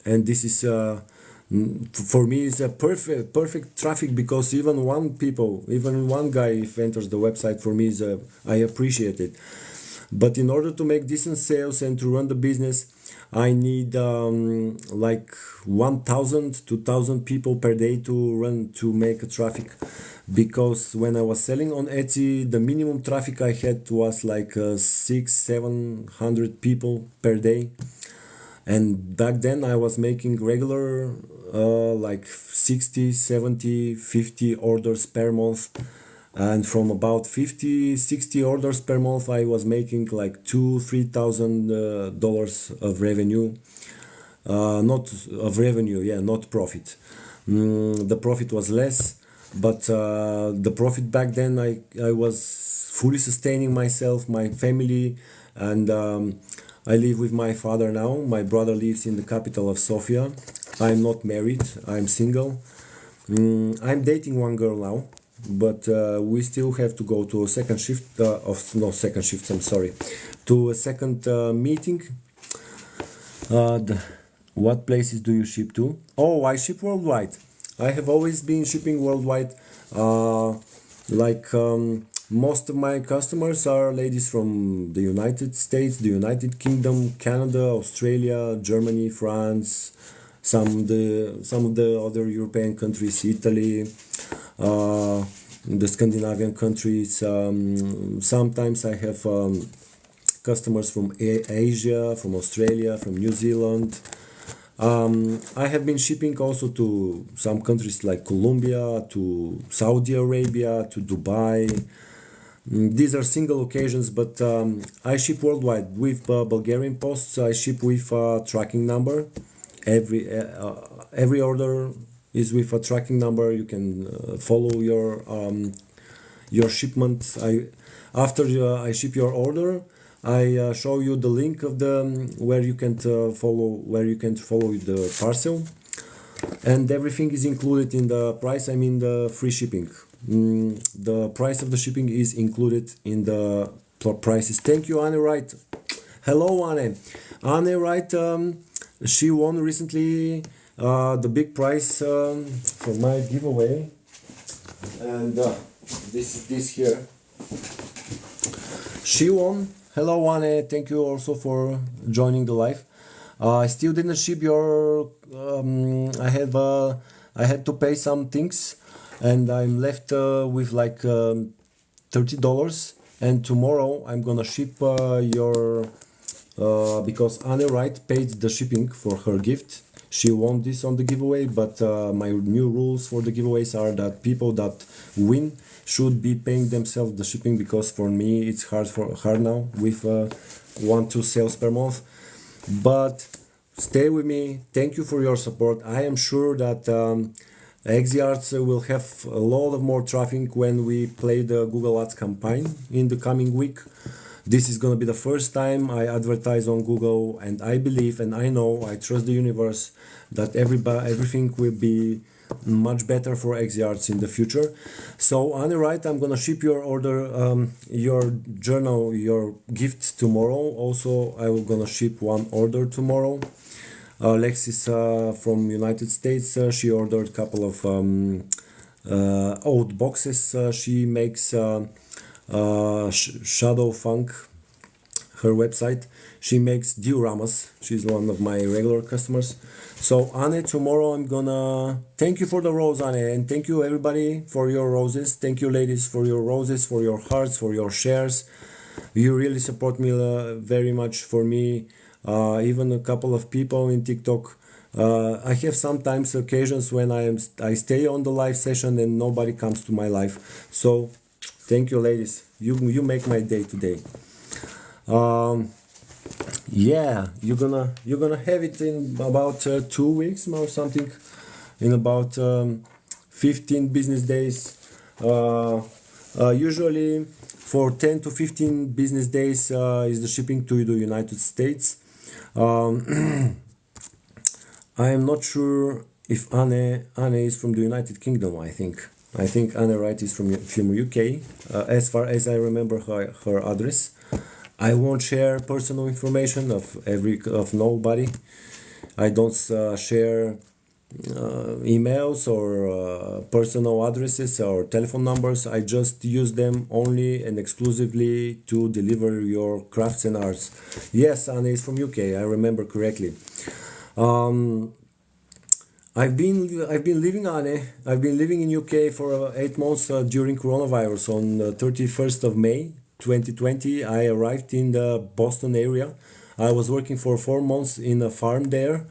and this is for me is a perfect traffic because even one guy if enters the website for me is I appreciate it. But in order to make decent sales and to run the business, I need like 1,000, 2,000 people per day to make a traffic. Because when I was selling on Etsy, the minimum traffic I had was like 700 people per day. And back then I was making regular like 60, 70, 50 orders per month, and from about 50, 60 orders per month I was making like $2,000-3,000 of revenue, not of revenue, yeah, not profit. The profit was less, but the profit back then I was fully sustaining myself, my family, and I live with my father now. My brother lives in the capital of Sofia. I'm not married, I'm single. I'm dating one girl now, but we still have to go to a second shift of no second shift. I'm sorry, to a second meeting. What places do you ship to? Oh, I ship worldwide. I have always been shipping worldwide. Like most of my customers are ladies from the United States, the United Kingdom, Canada, Australia, Germany, France, some of the other European countries, Italy, the Scandinavian countries. Sometimes I have customers from Asia, from Australia, from New Zealand. I have been shipping also to some countries like Colombia, to Saudi Arabia, to Dubai. These are single occasions, but I ship worldwide with Bulgarian posts. I ship with tracking number. Every order is with a tracking number. You can follow your shipment. After I ship your order, I show you the link of the where you can follow the parcel, and everything is included in the price. I mean the free shipping. The price of the shipping is included in the prices. Thank you, Anne Wright. Hello, Anne. Anne Wright. She won recently the big prize for my giveaway, and this is this here. She won. Hello, Anne. Thank you also for joining the live. I still didn't ship your. I had to pay some things, and I'm left with like $30. And tomorrow I'm gonna ship your because Anne Wright paid the shipping for her gift. She won this on the giveaway, but my new rules for the giveaways are that people that win should be paying themselves the shipping, because for me it's hard now with 1-2 sales per month. But stay with me. Thank you for your support. I am sure that ExiArts will have a lot of more traffic when we play the Google Ads campaign in the coming week. This is gonna be the first time I advertise on Google, and I believe and I know, I trust the universe that everything will be much better for ExiArts in the future. So Anne Wright, I'm gonna ship your order, your journal, your gift tomorrow. Also, I will gonna ship one order tomorrow. Alexis from United States, she ordered a couple of old boxes. She makes Shadow Funk, her website. She makes dioramas. She's one of my regular customers. So Anne, tomorrow I'm gonna thank you for the rose, Anne, and thank you everybody for your roses. Thank you ladies for your roses, for your hearts, for your shares. You really support me very much. For me, even a couple of people in TikTok. I have sometimes occasions when I stay on the live session and nobody comes to my live. So Thank you, ladies. You make my day today. Yeah, you're gonna have it in about 2 weeks or something. In about 15 business days. Usually, for 10 to 15 business days is the shipping to the United States. I am not sure if Anne is from the United Kingdom. I think Anne Wright is from UK. As far as I remember her address. I won't share personal information of nobody. I don't share emails or personal addresses or telephone numbers. I just use them only and exclusively to deliver your crafts and arts. Yes, Anne is from UK. I remember correctly. I've been living Anne. I've been living in UK for 8 months during coronavirus. On the 31st of May 2020, I arrived in the Boston area. I was working for 4 months in a farm there.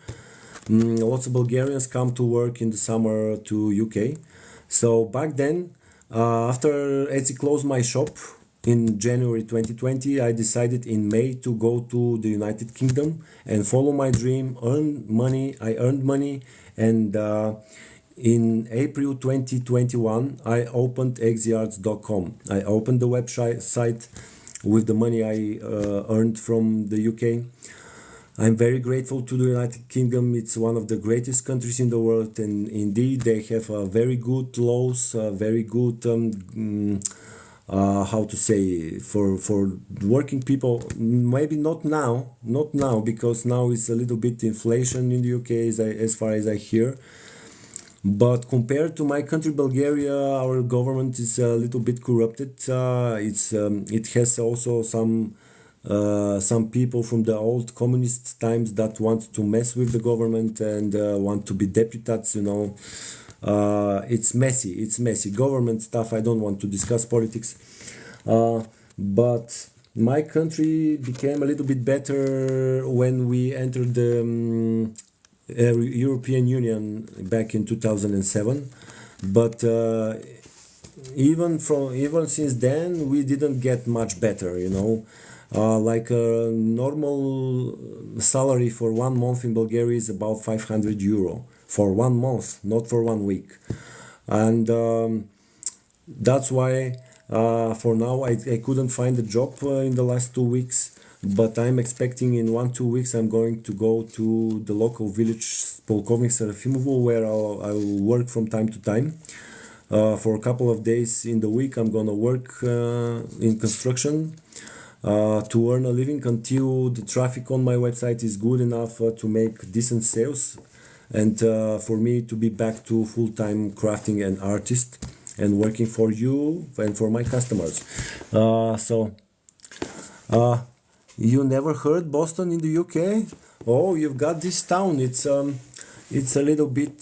Lots of Bulgarians come to work in the summer to UK. So back then, after Etsy closed my shop in January 2020, I decided in May to go to the United Kingdom and follow my dream, earn money. I earned money, and in April 2021, I opened ExiArts.com. I opened the website with the money I earned from the UK. I'm very grateful to the United Kingdom. It's one of the greatest countries in the world, and indeed they have very good laws, very good, how to say, for working people. Maybe not now, because now it's a little bit inflation in the UK, as far as I hear. But compared to my country, Bulgaria, our government is a little bit corrupted. It has also some people from the old communist times that want to mess with the government and want to be deputies. It's messy. Government stuff. I don't want to discuss politics. But my country became a little bit better when we entered the European Union back in 2007, but even since then we didn't get much better. Like a normal salary for 1 month in Bulgaria is about 500 euro for 1 month, not for 1 week, and that's why for now I couldn't find a job in the last 2 weeks. But I'm expecting in 1-2 weeks I'm going to go to the local village Polkovnik Serafimovo, where I'll work from time to time. For a couple of days in the week I'm gonna work in construction to earn a living until the traffic on my website is good enough to make decent sales, and for me to be back to full-time crafting and artist and working for you and for my customers. You never heard Boston in the UK? Oh, you've got this town. It's a little bit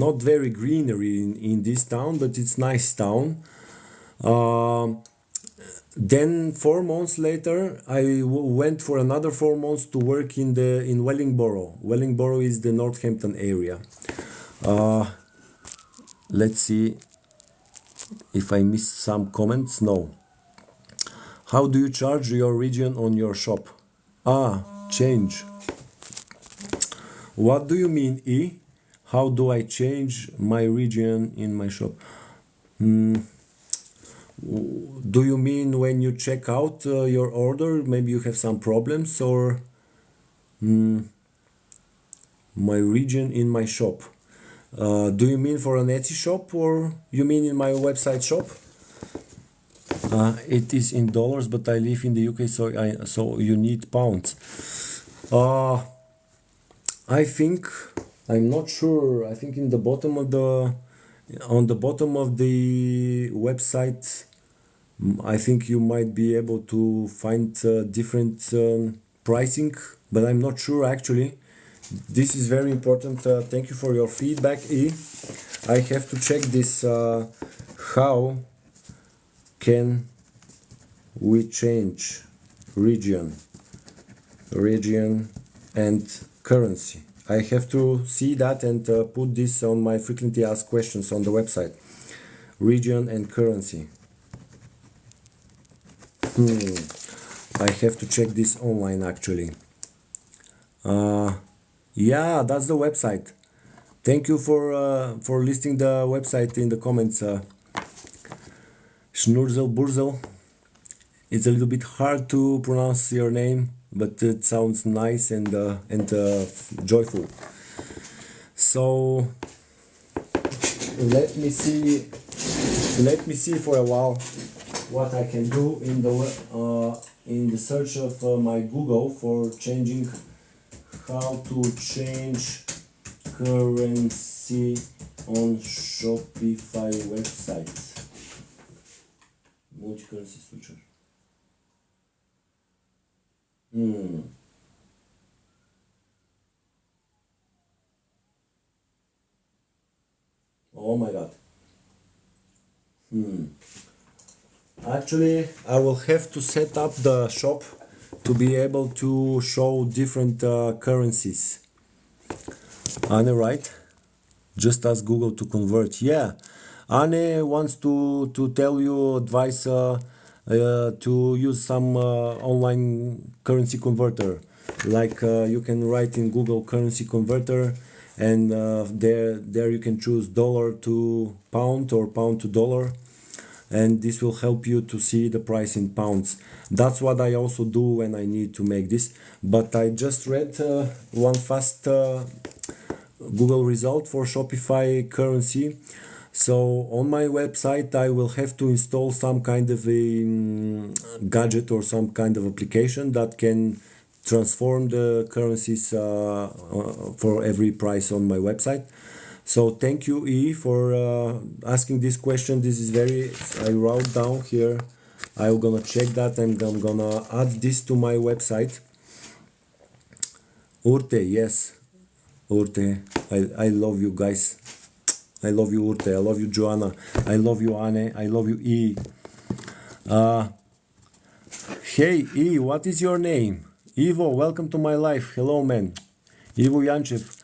not very greenery in this town, but it's nice town. Then 4 months later, I went for another 4 months to work in Wellingborough. Wellingborough is the Northampton area. Let's see if I missed some comments. No. How do you charge your region on your shop? Change. What do you mean, E? How do I change my region in my shop? Do you mean when you check out your order, maybe you have some problems, or my region in my shop? Do you mean for an Etsy shop, or you mean in my website shop? It is in dollars, but I live in the UK, so you need pounds. I'm not sure. I think on the bottom of the website, I think you might be able to find different pricing, but I'm not sure actually. This is very important. Thank you for your feedback, E. I have to check this. How can we change region and currency? I have to see that and put this on my frequently asked questions on the website. region and currency. I have to check this online actually. Yeah, that's the website. Thank you for listing the website in the comments. Schnurzel Burzel. It's a little bit hard to pronounce your name, but it sounds nice and joyful. So let me see for a while what I can do in the search of my Google for changing how to change currency on Shopify website. Multi-currency switcher. Oh my god. Actually, I will have to set up the shop to be able to show different currencies. Anne, right? Just ask Google to convert. Yeah, Anne wants to tell you advice to use some online currency converter. Like you can write in Google currency converter, and there you can choose dollar to pound or pound to dollar, and this will help you to see the price in pounds. That's what I also do when I need to make this. But I just read one fast Google result for Shopify currency. So on my website I will have to install some kind of a gadget or some kind of application that can transform the currencies for every price on my website. So thank you, E, for asking this question. This is I wrote down here. I'm gonna check that and I'm gonna add this to my website. Urte, yes, Urte, I love you guys. I love you, Urte. I love you, Joanna. I love you, Anne. I love you, E. Hey, E, what is your name? Ivo, welcome to my life. Hello, man. Ivo Yanchev,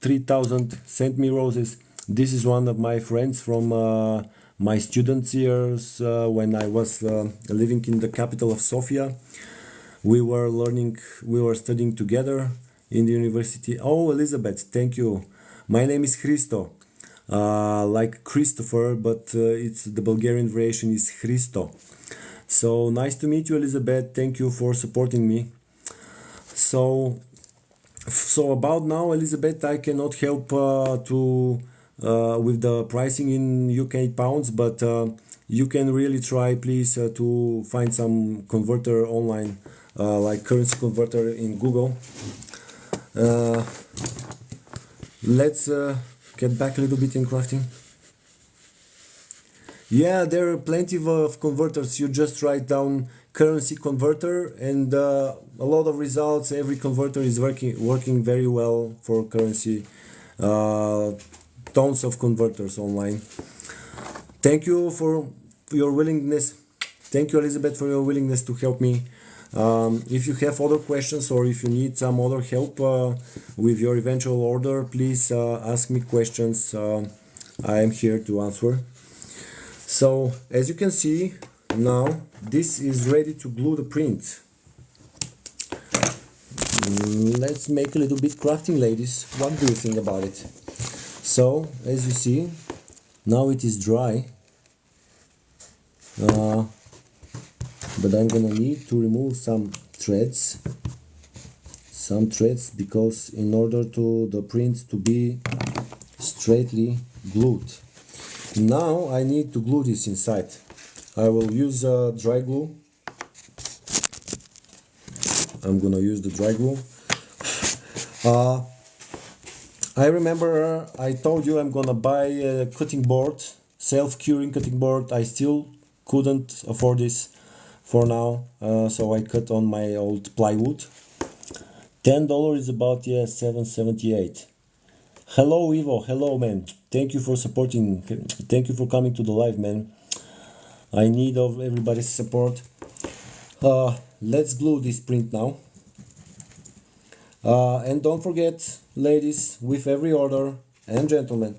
3000 sent me roses. This is one of my friends from my student years when I was living in the capital of Sofia. We were studying together in the university. Oh, Elizabeth, thank you. My name is Hristo, like Christopher, but it's the Bulgarian variation is Hristo. So nice to meet you, Elizabeth. Thank you for supporting me. So about now, Elizabeth, I cannot help with the pricing in UK pounds, but you can really try, please, to find some converter online, like currency converter in Google. Let's get back a little bit in crafting. Yeah, there are plenty of converters. You just write down currency converter and a lot of results. Every converter is working very well for currency. Tons of converters online. Thank you for your willingness. Thank you, Elizabeth, for your willingness to help me. If you have other questions or if you need some other help with your eventual order, please ask me questions. I am here to answer. So as you can see now, this is ready to glue the print. Let's make a little bit crafting, ladies. What do you think about it? So as you see, now it is dry. But I'm gonna need to remove some threads because in order to the print to be straightly glued. Now I need to glue this inside. I will use dry glue. I'm gonna use the dry glue. I remember I told you I'm gonna buy a cutting board, self-curing cutting board. I still couldn't afford this for now, so I cut on my old plywood. $10 is about, yeah, $7.78. Hello, Ivo. Hello, man. Thank you for supporting. Thank you for coming to the live, man. I need of everybody's support. Let's glue this print now. And don't forget, ladies, with every order, and gentlemen,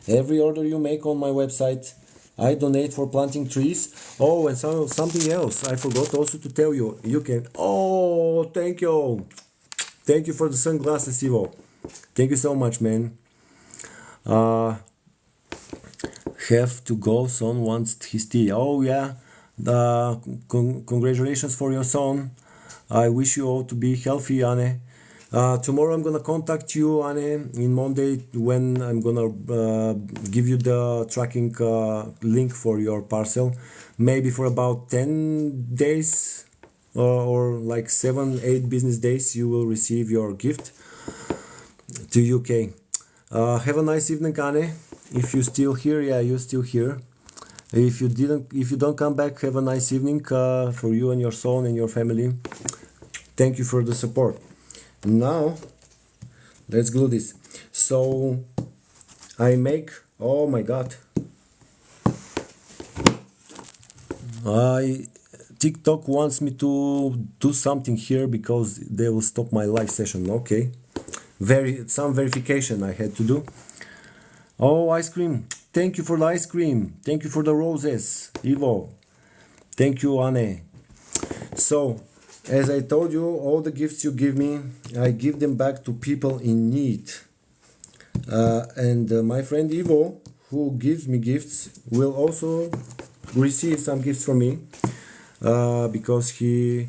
Every order you make on my website, I donate for planting trees. Oh, and something else I forgot also to tell you. You can. Oh, thank you. Thank you for the sunglasses, Ivo. Thank you so much, man. Have to go. Son wants his tea. Oh yeah. Congratulations for your son. I wish you all to be healthy, Anne. Tomorrow I'm gonna contact you, Anne, in Monday when I'm gonna give you the tracking link for your parcel. Maybe for about 10 days or like 7-8 business days you will receive your gift to UK. Have a nice evening, Anne. If you're still here, yeah, you're still here. If you don't come back, have a nice evening for you and your son and your family. Thank you for the support. Now, let's glue this. So, I make, oh my god. TikTok wants me to do something here because they will stop my live session. Okay. Some verification I had to do. Oh, ice cream. Thank you for the ice cream. Thank you for the roses, Ivo. Thank you, Anne. So, as I told you, all the gifts you give me, I give them back to people in need. And my friend Ivo, who gives me gifts, will also receive some gifts from me because he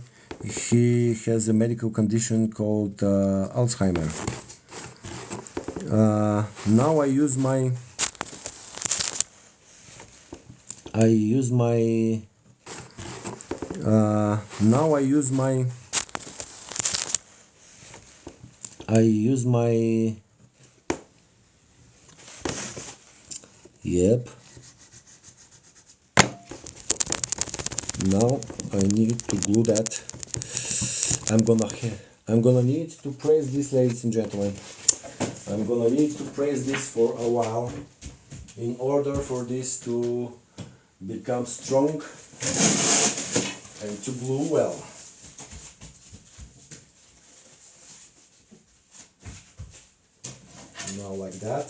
has a medical condition called Alzheimer. Now I use my yep. Now I need to glue that. I'm gonna need to press this, ladies and gentlemen. I'm gonna need to press this for a while in order for this to become strong and to glue well. Now like that.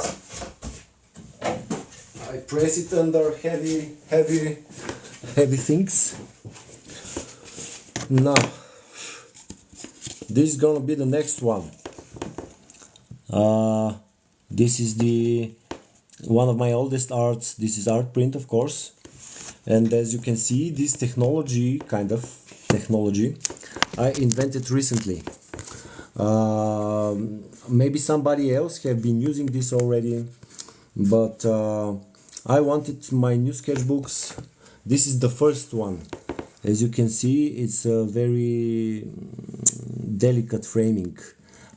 I press it under heavy things. Now this is gonna be the next one. This is one of my oldest arts. This is art print, of course, and as you can see, this kind of technology I invented recently. Maybe somebody else have been using this already, but I wanted my new sketchbooks. This is the first one. As you can see, it's a very delicate framing.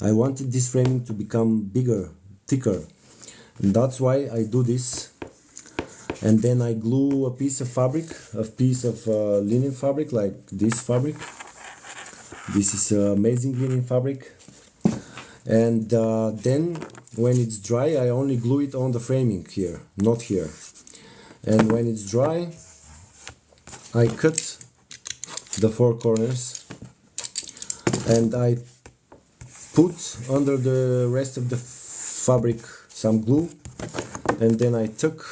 I wanted this framing to become bigger, thicker, and that's why I do this. And then I glue a piece of linen fabric, like this fabric. This is amazing linen fabric. And then when it's dry, I only glue it on the framing here, not here. And when it's dry, I cut the four corners and I put under the rest of the fabric some glue, and then I tuck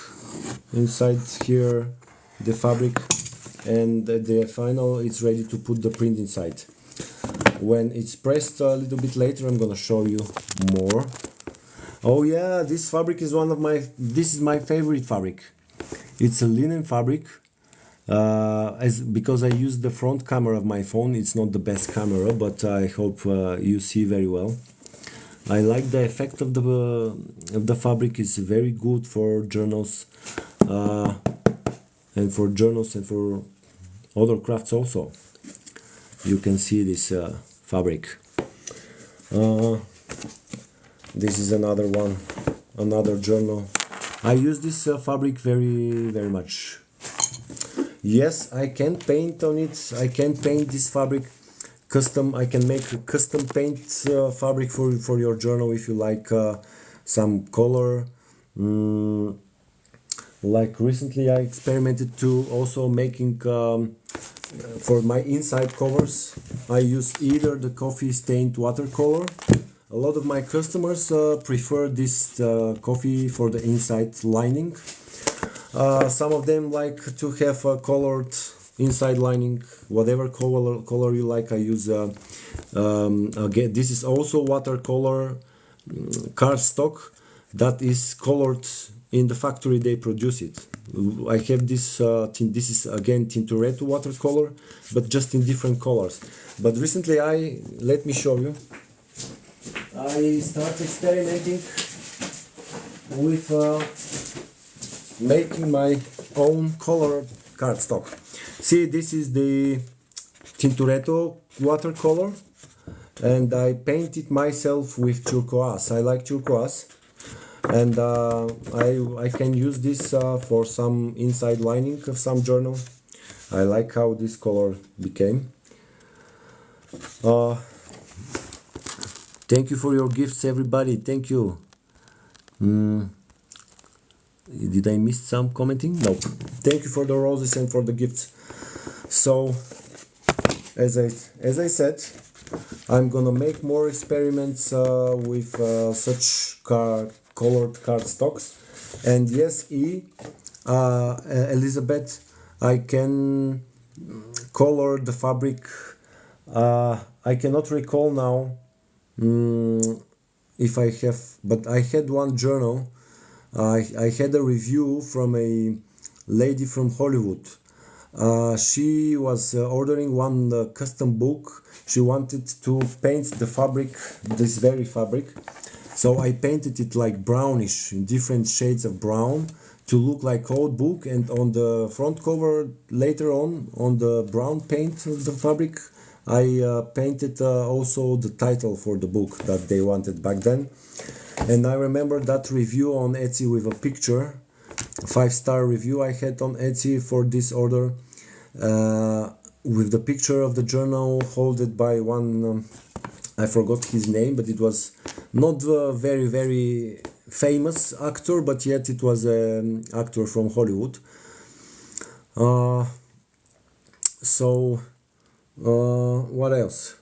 inside here the fabric, and the final it's ready to put the print inside. When it's pressed a little bit later, I'm gonna show you more. Oh yeah, this fabric is this is my favorite fabric. It's a linen fabric. Because I use the front camera of my phone, it's not the best camera, but I hope you see very well. I like the effect of the fabric. It's very good for journals, and for other crafts also. You can see this fabric. This is another one, another journal. I use this fabric very much. Yes, I can paint on it. I can paint this fabric custom. I can make a custom paint fabric for your journal if you like some color. Like recently I experimented to also making for my inside covers. I use either the coffee stained watercolor a lot of my customers prefer this coffee for the inside lining. Some of them like to have a colored inside lining, whatever color you like. I use again, this is also watercolor cardstock that is colored in the factory they produce it. I have this this is again Tintoretto watercolor, but just in different colors. But recently let me show you, I started experimenting with making my own color cardstock. See, this is the Tintoretto watercolor, and I painted myself with turquoise. I like turquoise, and I can use this for some inside lining of some journal. I like how this color became. Thank you for your gifts, everybody. Thank you. Did I miss some commenting? No. Thank you for the roses and for the gifts. So, as I said, I'm gonna make more experiments with such colored cardstocks. And yes, Elizabeth, I can color the fabric. I cannot recall now if I have, but I had one journal. I had a review from a lady from Hollywood. She was ordering one custom book. She wanted to paint the fabric, this very fabric. So I painted it like brownish, in different shades of brown, to look like old book. And on the front cover, later on the brown paint of the fabric, I painted also the title for the book that they wanted back then. And I remember that review on Etsy with a picture, a 5-star review I had on Etsy for this order, with the picture of the journal holded by one, I forgot his name, but it was not a very famous actor, but yet it was an actor from Hollywood. What else?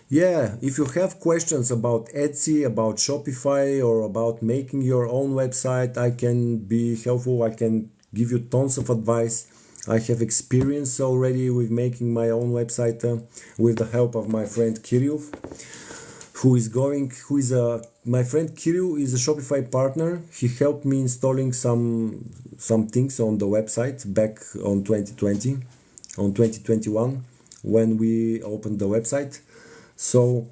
Yeah, if you have questions about Etsy, about Shopify, or about making your own website, I can be helpful. I can give you tons of advice. I have experience already with making my own website with the help of my friend Kirill, my friend Kirill is a Shopify partner. He helped me installing some things on the website back on 2021 when we opened the website. So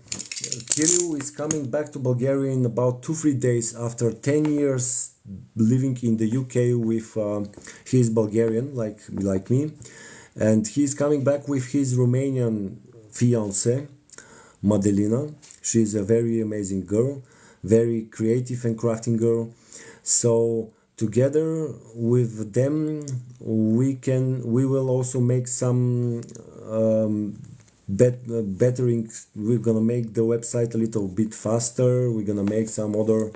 Kirill is coming back to Bulgaria in about 2-3 days after 10 years living in the UK with he's Bulgarian like me, and he's coming back with his Romanian fiancée Madelina. She's a very amazing girl, very creative and crafting girl. So together with them we will also make some bettering. We're gonna make the website a little bit faster. We're gonna make some other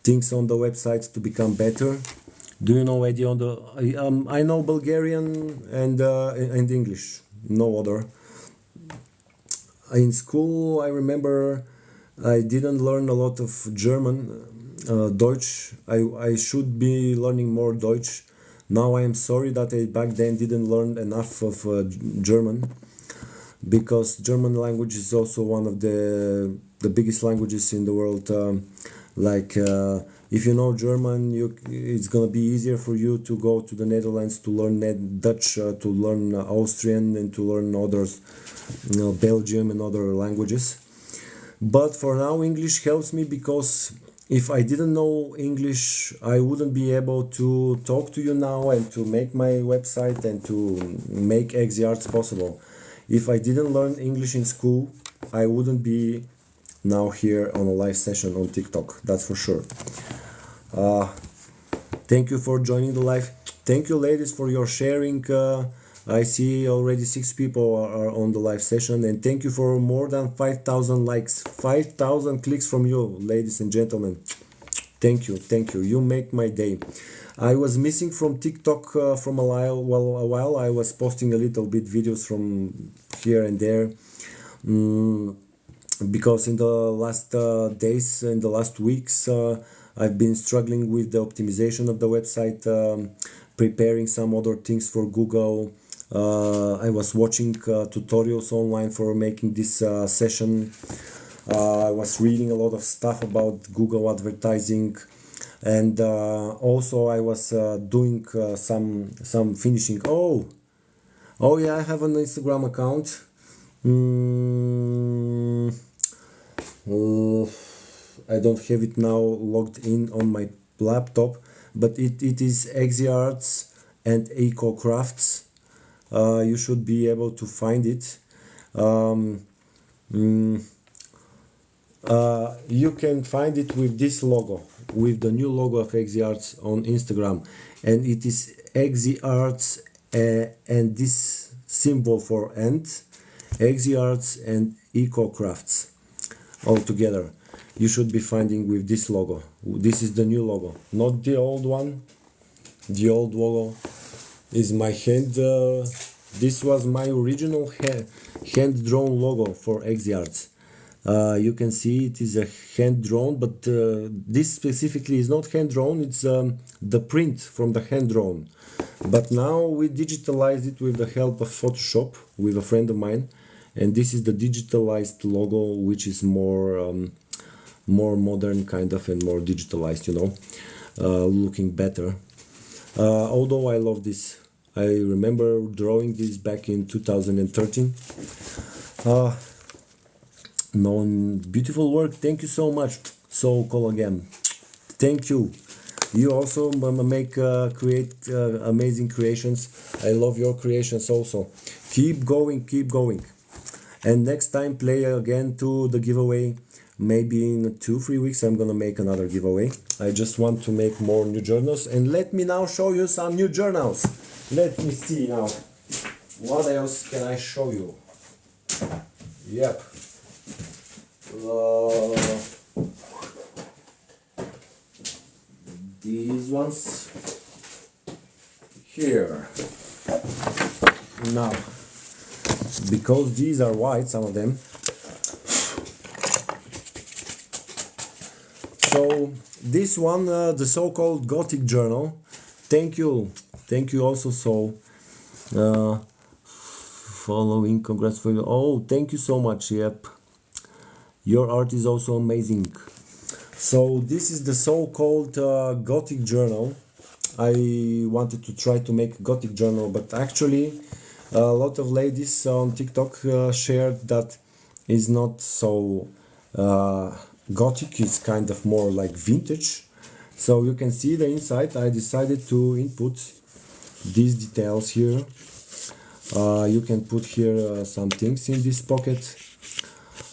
things on the website to become better. Do you know any other? I know Bulgarian and English, no other. In school, I remember I didn't learn a lot of German, Deutsch. I should be learning more Deutsch. Now I am sorry that I back then didn't learn enough of German, because German language is also one of the biggest languages in the world. If you know German, it's gonna be easier for you to go to the Netherlands to learn Dutch, to learn Austrian, and to learn others, Belgium and other languages. But for now, English helps me, because if I didn't know English, I wouldn't be able to talk to you now and to make my website and to make ExiArts possible. If I didn't learn English in school, I wouldn't be now here on a live session on TikTok, that's for sure. Thank you for joining the live. Thank you, ladies, for your sharing. I see already 6 people are on the live session, and thank you for more than 5,000 likes, 5,000 clicks from you, ladies and gentlemen. Thank you. You make my day. I was missing from TikTok from a while. I was posting a little bit videos from here and there. because in the last days, in the last weeks, I've been struggling with the optimization of the website, preparing some other things for Google. I was watching tutorials online for making this session. I was reading a lot of stuff about Google advertising, and also I was doing some finishing. Oh yeah, I have an Instagram account. I don't have it now logged in on my laptop, but it is ExiArts and Eco Crafts. You should be able to find it. You can find it with this logo, with the new logo of ExiArts on Instagram, and it is ExiArts and this symbol for and ExiArts and Eco Crafts all together. You should be finding with this logo. This is the new logo, not the old one. The old logo is my hand. This was my original hand-drawn logo for ExiArts. You can see it is a hand-drawn, but this specifically is not hand-drawn. It's the print from the hand-drawn. But now we digitalized it with the help of Photoshop with a friend of mine, and this is the digitalized logo, which is more modern kind of and more digitalized, you know, looking better. Although I love this. I remember drawing this back in 2013. Beautiful work. Thank you so much. So call again. Thank you. You also create amazing creations. I love your creations also. Keep going, keep going. And next time play again to the giveaway. Maybe in 2-3 weeks I'm gonna make another giveaway. I just want to make more new journals, and let me now show you some new journals. Let me see now. What else can I show you? Yep. These ones here. Now, because these are white, some of them. So this one, the so-called Gothic journal. Thank you also. So following, congrats for you. Oh, thank you so much. Yep, your art is also amazing. So this is the so-called Gothic journal. I wanted to try to make a Gothic journal, but actually a lot of ladies on TikTok shared that is not so Gothic, is kind of more like vintage. So you can see the inside. I decided to input these details here. You can put here some things in this pocket.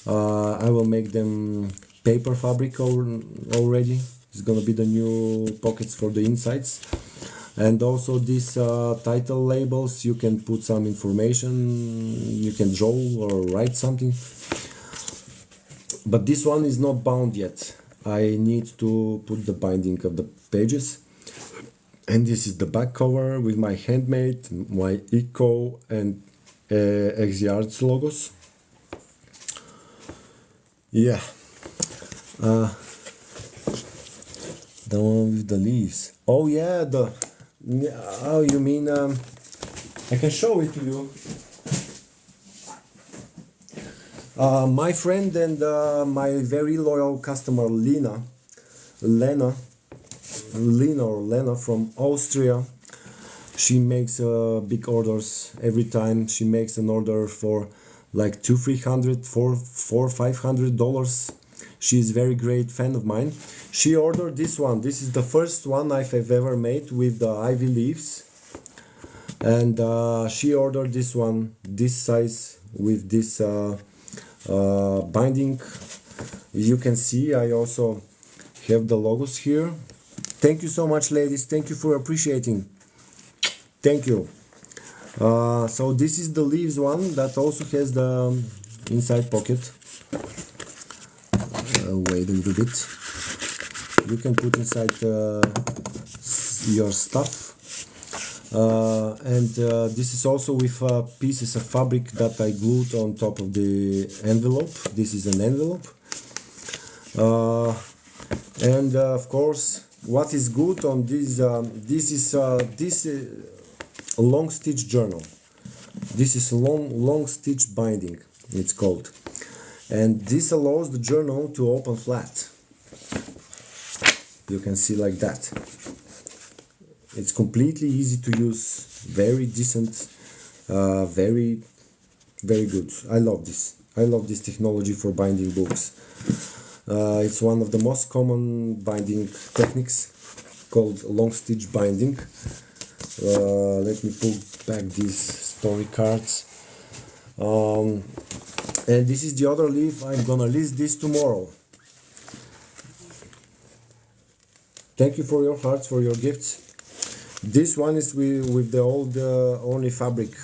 I will make them paper fabric already. It's gonna be the new pockets for the insides. And also these title labels, you can put some information, you can draw or write something. But this one is not bound yet. I need to put the binding of the pages. And this is the back cover with my Handmade, my Eco and ExiArts logos. Yeah. The one with the leaves. Oh yeah, oh, you mean I can show it to you. My friend and my very loyal customer Lena from Austria. She makes big orders every time. She makes an order for like $200, $300, $400, $500. She's a very great fan of mine. She ordered this one. This is the first one I've ever made with the ivy leaves. And she ordered this one, this size with this binding. You can see I also have the logos here. Thank you so much, ladies. Thank you for appreciating. Thank you. So this is the leaves one that also has the inside pocket. Wait a little bit. You can put inside your stuff. This is also with pieces of fabric that I glued on top of the envelope. This is an envelope. Of course, what is good on this, this long stitch journal. This is long stitch binding, it's called. And this allows the journal to open flat. You can see like that. It's completely easy to use, very decent, very good. I love this technology for binding books. It's one of the most common binding techniques, called long stitch binding. Let me pull back these story cards. And this is the other leaf. I'm gonna list this tomorrow. Thank you for your hearts, for your gifts. This one is with the old only fabric,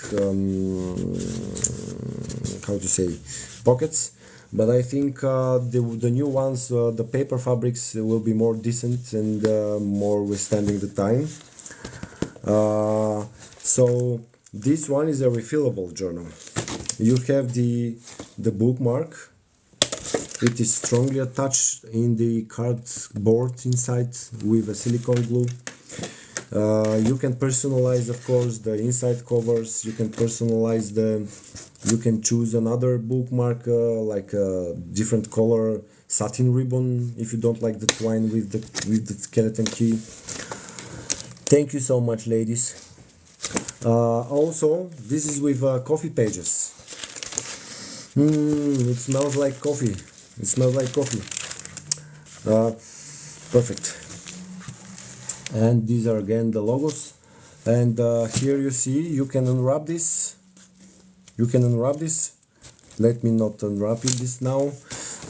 how to say, pockets. But I think the new ones, the paper fabrics, will be more decent and more withstanding the time. So this one is a refillable journal. You have the bookmark. It is strongly attached in the cardboard inside with a silicone glue. You can personalize, of course, the inside covers. You can personalize you can choose another bookmark, like a different color satin ribbon if you don't like the twine with the skeleton key. Thank you so much, ladies. Also, this is with coffee pages. It smells like coffee. It smells like coffee. Perfect. And these are again the logos. And here you see, you can unwrap this. You can unwrap this. Let me not unwrap this now.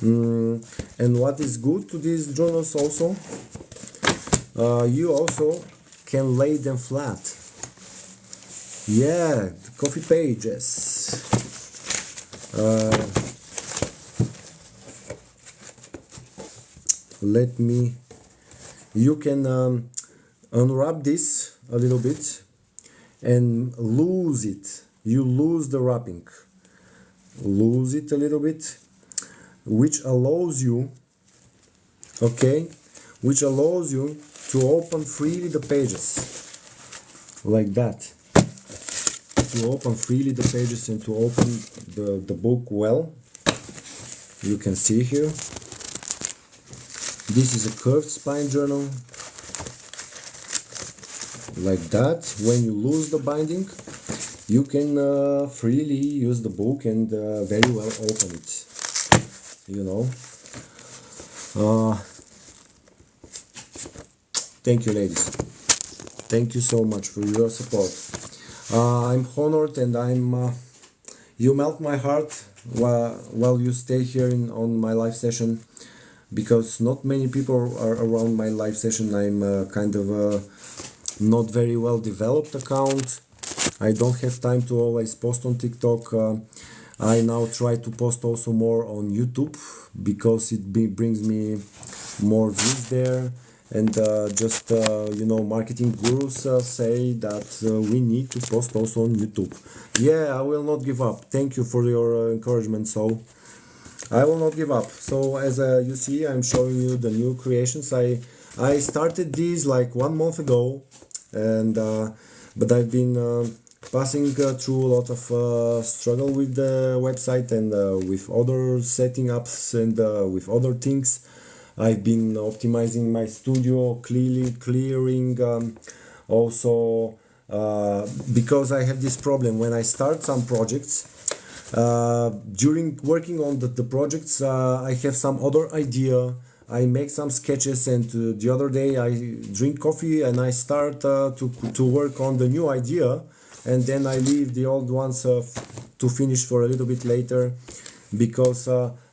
And what is good to these journals also, you also can lay them flat. Yeah, the coffee pages. You can unwrap this a little bit and lose it. You lose the wrapping. Lose it a little bit, which allows you, okay, which allows you to open freely the pages, like that. To open freely the pages and to open the book well. You can see here. This is a curved spine journal, like that. When you lose the binding, you can freely use the book and very well open it, you know. Thank you, ladies. Thank you so much for your support. I'm honored, and you melt my heart while you stay here on my live session, because not many people are around my live session. I'm kind of a not very well developed account. I don't have time to always post on TikTok. I now try to post also more on YouTube, because it brings me more views there. And just marketing gurus say that we need to post also on YouTube. Yeah, I will not give up. Thank you for your encouragement. So I will not give up. So as you see, I'm showing you the new creations. I started these like 1 month ago, and but I've been passing through a lot of struggle with the website and with other setting ups and with other things. I've been optimizing my studio, clearing, also because I have this problem when I start some projects. During working on the projects, I have some other idea. I make some sketches, and the other day I drink coffee and I start to work on the new idea, and then I leave the old ones to finish for a little bit later, because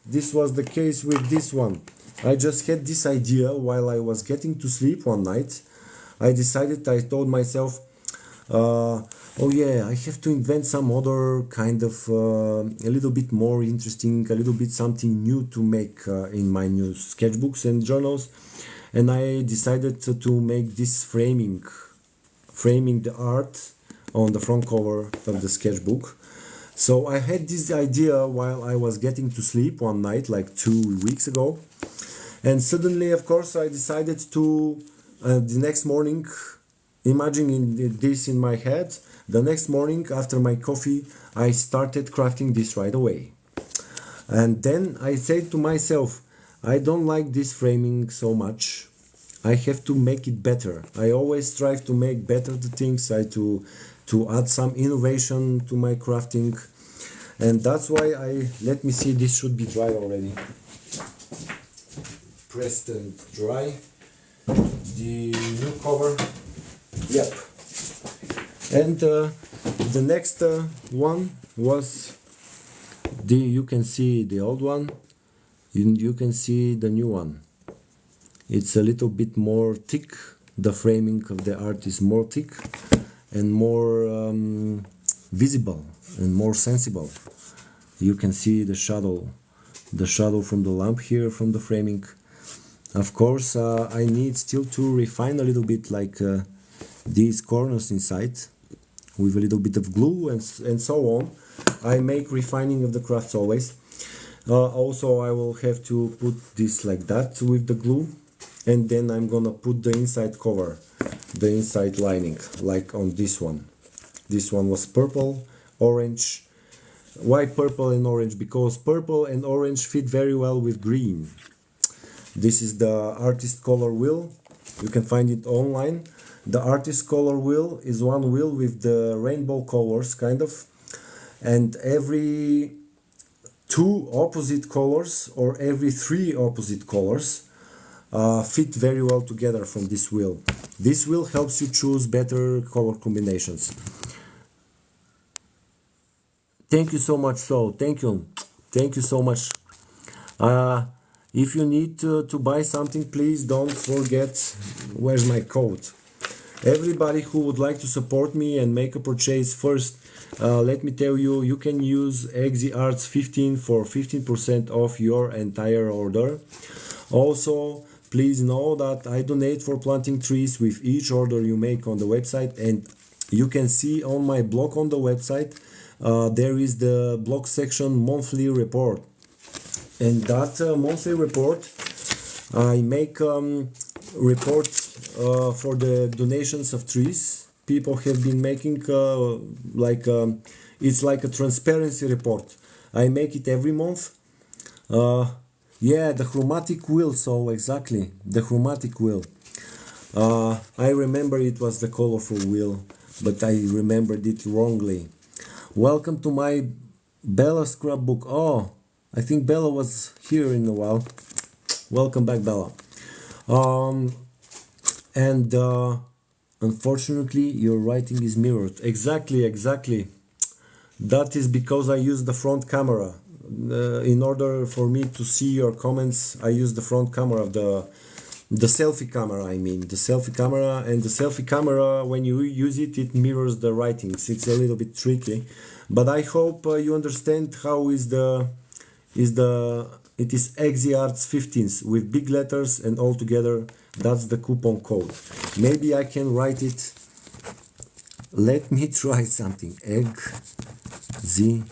this was the case with this one. I just had this idea while I was getting to sleep one night. I told myself, oh yeah, I have to invent some other kind of a little bit more interesting, a little bit something new to make in my new sketchbooks and journals. And I decided to make this framing framing the art on the front cover of the sketchbook. So I had this idea while I was getting to sleep one night, like 2 weeks ago, and suddenly, of course, I decided to the next morning, imagining this in my head. The next morning after my coffee, I started crafting this right away. And then I said to myself, I don't like this framing so much. I have to make it better. I always strive to make better the things, to add some innovation to my crafting. And that's why let me see, this should be dry already. Pressed and dry. The new cover. Yep. And the next one was you can see the old one, you can see the new one. It's a little bit more thick. The framing of the art is more thick and more visible and more sensible. You can see the shadow from the lamp here, from the framing. Of course, I need still to refine a little bit, like these corners inside, with a little bit of glue and so on. I make refining of the crafts always. Also, I will have to put this like that with the glue, and then I'm gonna put the inside cover, the inside lining, like on this one. This one was purple, orange. Why purple and orange? Because purple and orange fit very well with green. This is the artist color wheel. You can find it online. The artist color wheel is one wheel with the rainbow colors, kind of, and every two opposite colors or every three opposite colors fit very well together from this wheel. This wheel helps you choose better color combinations. Thank you so much. So thank you so much. If you need to buy something, please don't forget, where's my code? Everybody who would like to support me and make a purchase first, let me tell you, you can use ExiArts 15 for 15% off your entire order. Also, please know that I donate for planting trees with each order you make on the website, and you can see on my blog on the website, there is the blog section monthly report. And that monthly report, I make report for the donations of trees. People have been making it's like a transparency report. I make it every month. Yeah, the chromatic wheel. So exactly, the chromatic wheel. I remember it was the colorful wheel, but I remembered it wrongly. Welcome to my Bella scrapbook. Oh, I think Bella was here in a while. Welcome back, Bella. And unfortunately, your writing is mirrored. Exactly. That is because I use the front camera. In order for me to see your comments, I use the front camera of the selfie camera. I mean, the selfie camera, and the selfie camera, when you use it, it mirrors the writings. It's a little bit tricky, but I hope you understand how it is ExiArts 15 with big letters, and all together that's the coupon code. Maybe I can write it. Let me try something. ExiArts.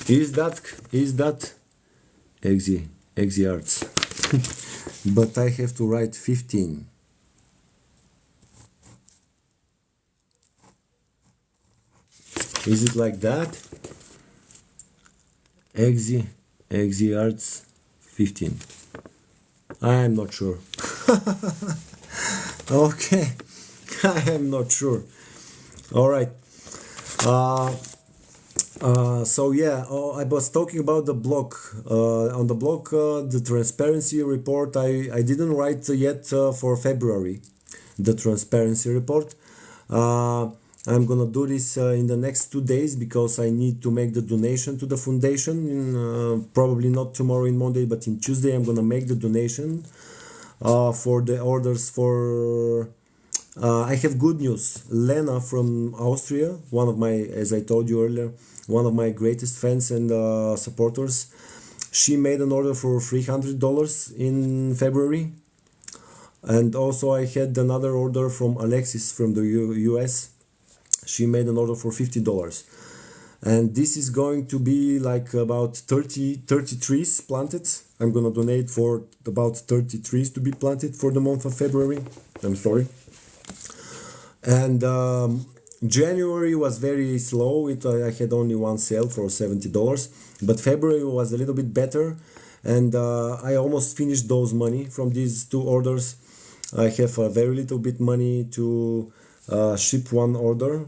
Is that ExiArts? But I have to write 15. Is it like that? ExiArts 15. I'm not sure. Okay, I am not sure. All right. So yeah, I was talking about the blog. On the blog, the transparency report, I didn't write yet for February, the transparency report. I'm gonna do this in the next 2 days, because I need to make the donation to the foundation. Probably not tomorrow in Monday, but in Tuesday I'm gonna make the donation for the orders for... I have good news. Lena from Austria, one of my, as I told you earlier, one of my greatest fans and supporters, she made an order for $300 in February And also I had another order from Alexis from the US. She made an order for $50. And this is going to be like about 30 trees planted. I'm gonna donate for about 30 trees to be planted for the month of February. I'm sorry. And January was very slow. I had only one sale for $70, but February was a little bit better, and I almost finished those money from these two orders. I have a very little bit money to ship one order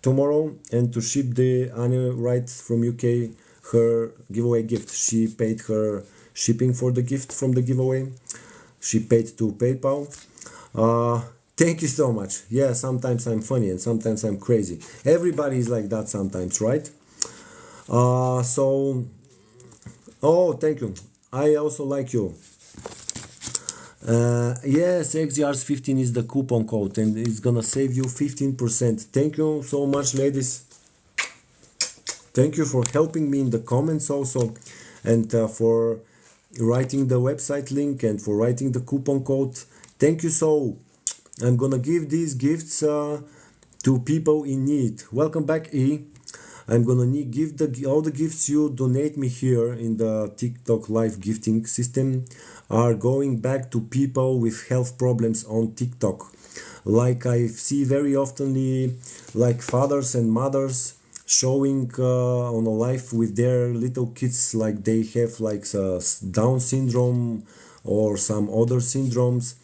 tomorrow and to ship the handwrite from UK her giveaway gift. She paid her shipping for the gift from the giveaway. She paid to PayPal. Thank you so much. Yeah, sometimes I'm funny and sometimes I'm crazy. Everybody is like that sometimes, right? So, oh, thank you. I also like you. Yes, ExiArts 15 is the coupon code and it's gonna save you 15%. Thank you so much, ladies. Thank you for helping me in the comments also, and for writing the website link and for writing the coupon code. Thank you so. I'm gonna give these gifts to people in need. Welcome back, E. I'm gonna give all the gifts you donate me here in the TikTok live gifting system are going back to people with health problems on TikTok. Like I see very oftenly, like fathers and mothers showing on a live with their little kids, like they have like Down syndrome or some other syndromes.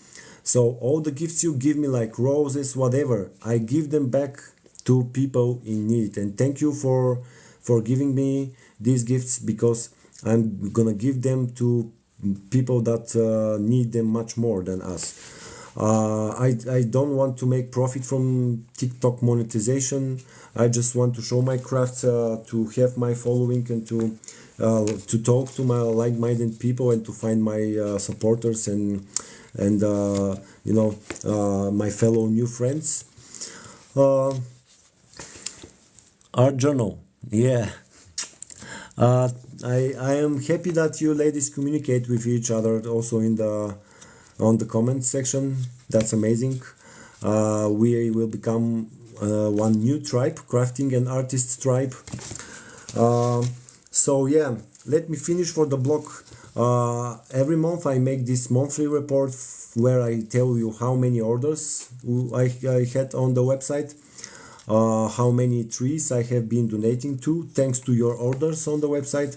So all the gifts you give me, like roses, whatever, I give them back to people in need. And thank you for giving me these gifts, because I'm gonna give them to people that need them much more than us. I don't want to make profit from TikTok monetization. I just want to show my craft, to have my following, and to talk to my like-minded people and to find my supporters and my fellow new friends. Art journal, yeah. I am happy that you ladies communicate with each other also on the comment section. That's amazing. We will become one new tribe, crafting and artists tribe. So yeah, let me finish for the blog. Every month I make this monthly report where I tell you how many orders I had on the website, how many trees I have been donating to thanks to your orders on the website.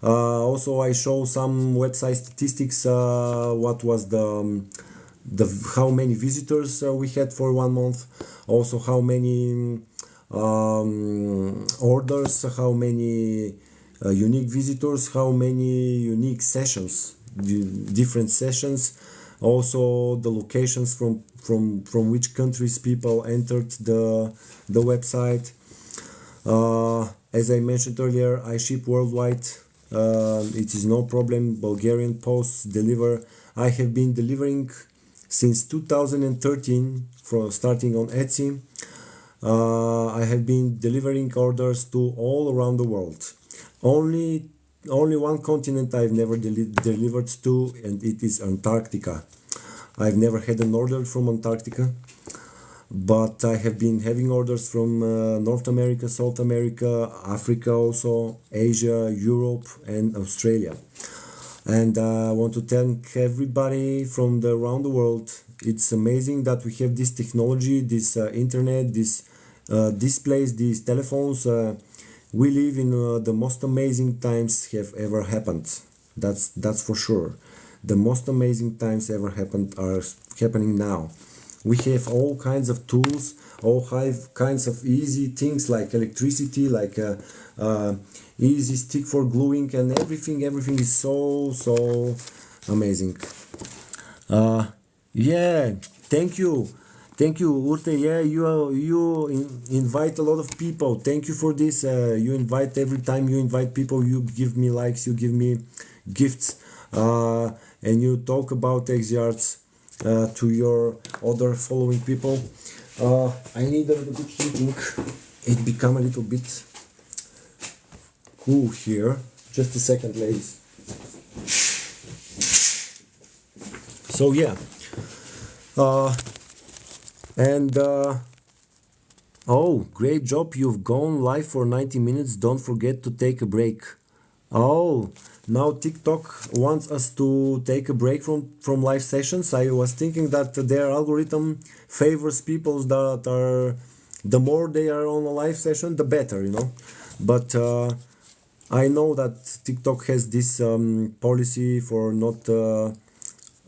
Also I show some website statistics, what was the how many visitors we had for 1 month, also how many orders, how many unique visitors, how many unique sessions, different sessions, also the locations from which countries people entered the website. As I mentioned earlier, I ship worldwide. It is no problem. Bulgarian posts deliver. I have been delivering since 2013, from starting on Etsy. I have been delivering orders to all around the world. Only one continent I've never delivered to, and it is Antarctica. I've never had an order from Antarctica, but I have been having orders from North America, South America, Africa also, Asia, Europe and Australia. And I want to thank everybody from around the world. It's amazing that we have this technology, this internet, this displays, these telephones. We live in the most amazing times have ever happened. That's for sure. The most amazing times ever happened are happening now. We have all kinds of tools, all kinds of easy things like electricity, like easy stick for gluing, and everything is so amazing. Yeah, thank you, Urte. Yeah, you invite a lot of people. Thank you for this. You invite, every time you invite people, you give me likes, you give me gifts, and you talk about ExiArts to your other following people. I need a little bit heating. It become a little bit cool here. Just a second, ladies. So yeah, Uh, and oh, great job! You've gone live for 90 minutes. Don't forget to take a break. Oh, now TikTok wants us to take a break from live sessions. I was thinking that their algorithm favors people that are, the more they are on a live session, the better, you know. But I know that TikTok has this policy for not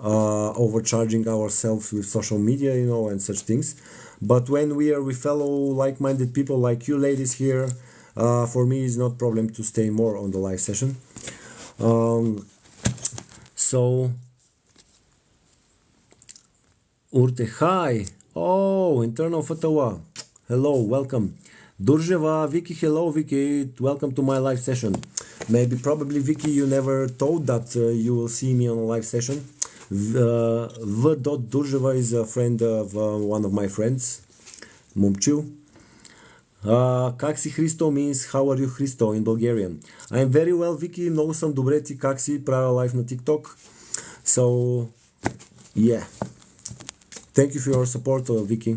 overcharging ourselves with social media, you know, and such things. But when we are with fellow like-minded people like you ladies here, for me it's not problem to stay more on the live session. So Urte, hi. Oh, internal Fatawa. Hello, welcome. Durjeva, Vicky, hello, Vicky. Welcome to my live session. Maybe, probably, Vicky, you never thought that you will see me on a live session. V. Durjeva is a friend of one of my friends, Mumchu. Как си Hristo means how are you Hristo in Bulgarian. I'm very well, Vicky. Много съм добре. Ти как си? Правя лайв на TikTok. So, yeah. Thank you for your support, Vicky.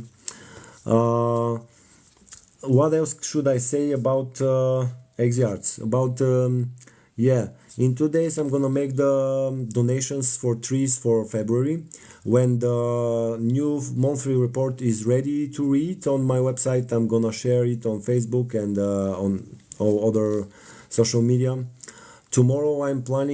What else should I say about ExiArts? About, yeah, in 2 days I'm gonna make the donations for trees for February. When the new monthly report is ready to read on my website, I'm gonna share it on Facebook and on all other social media. Tomorrow I'm planning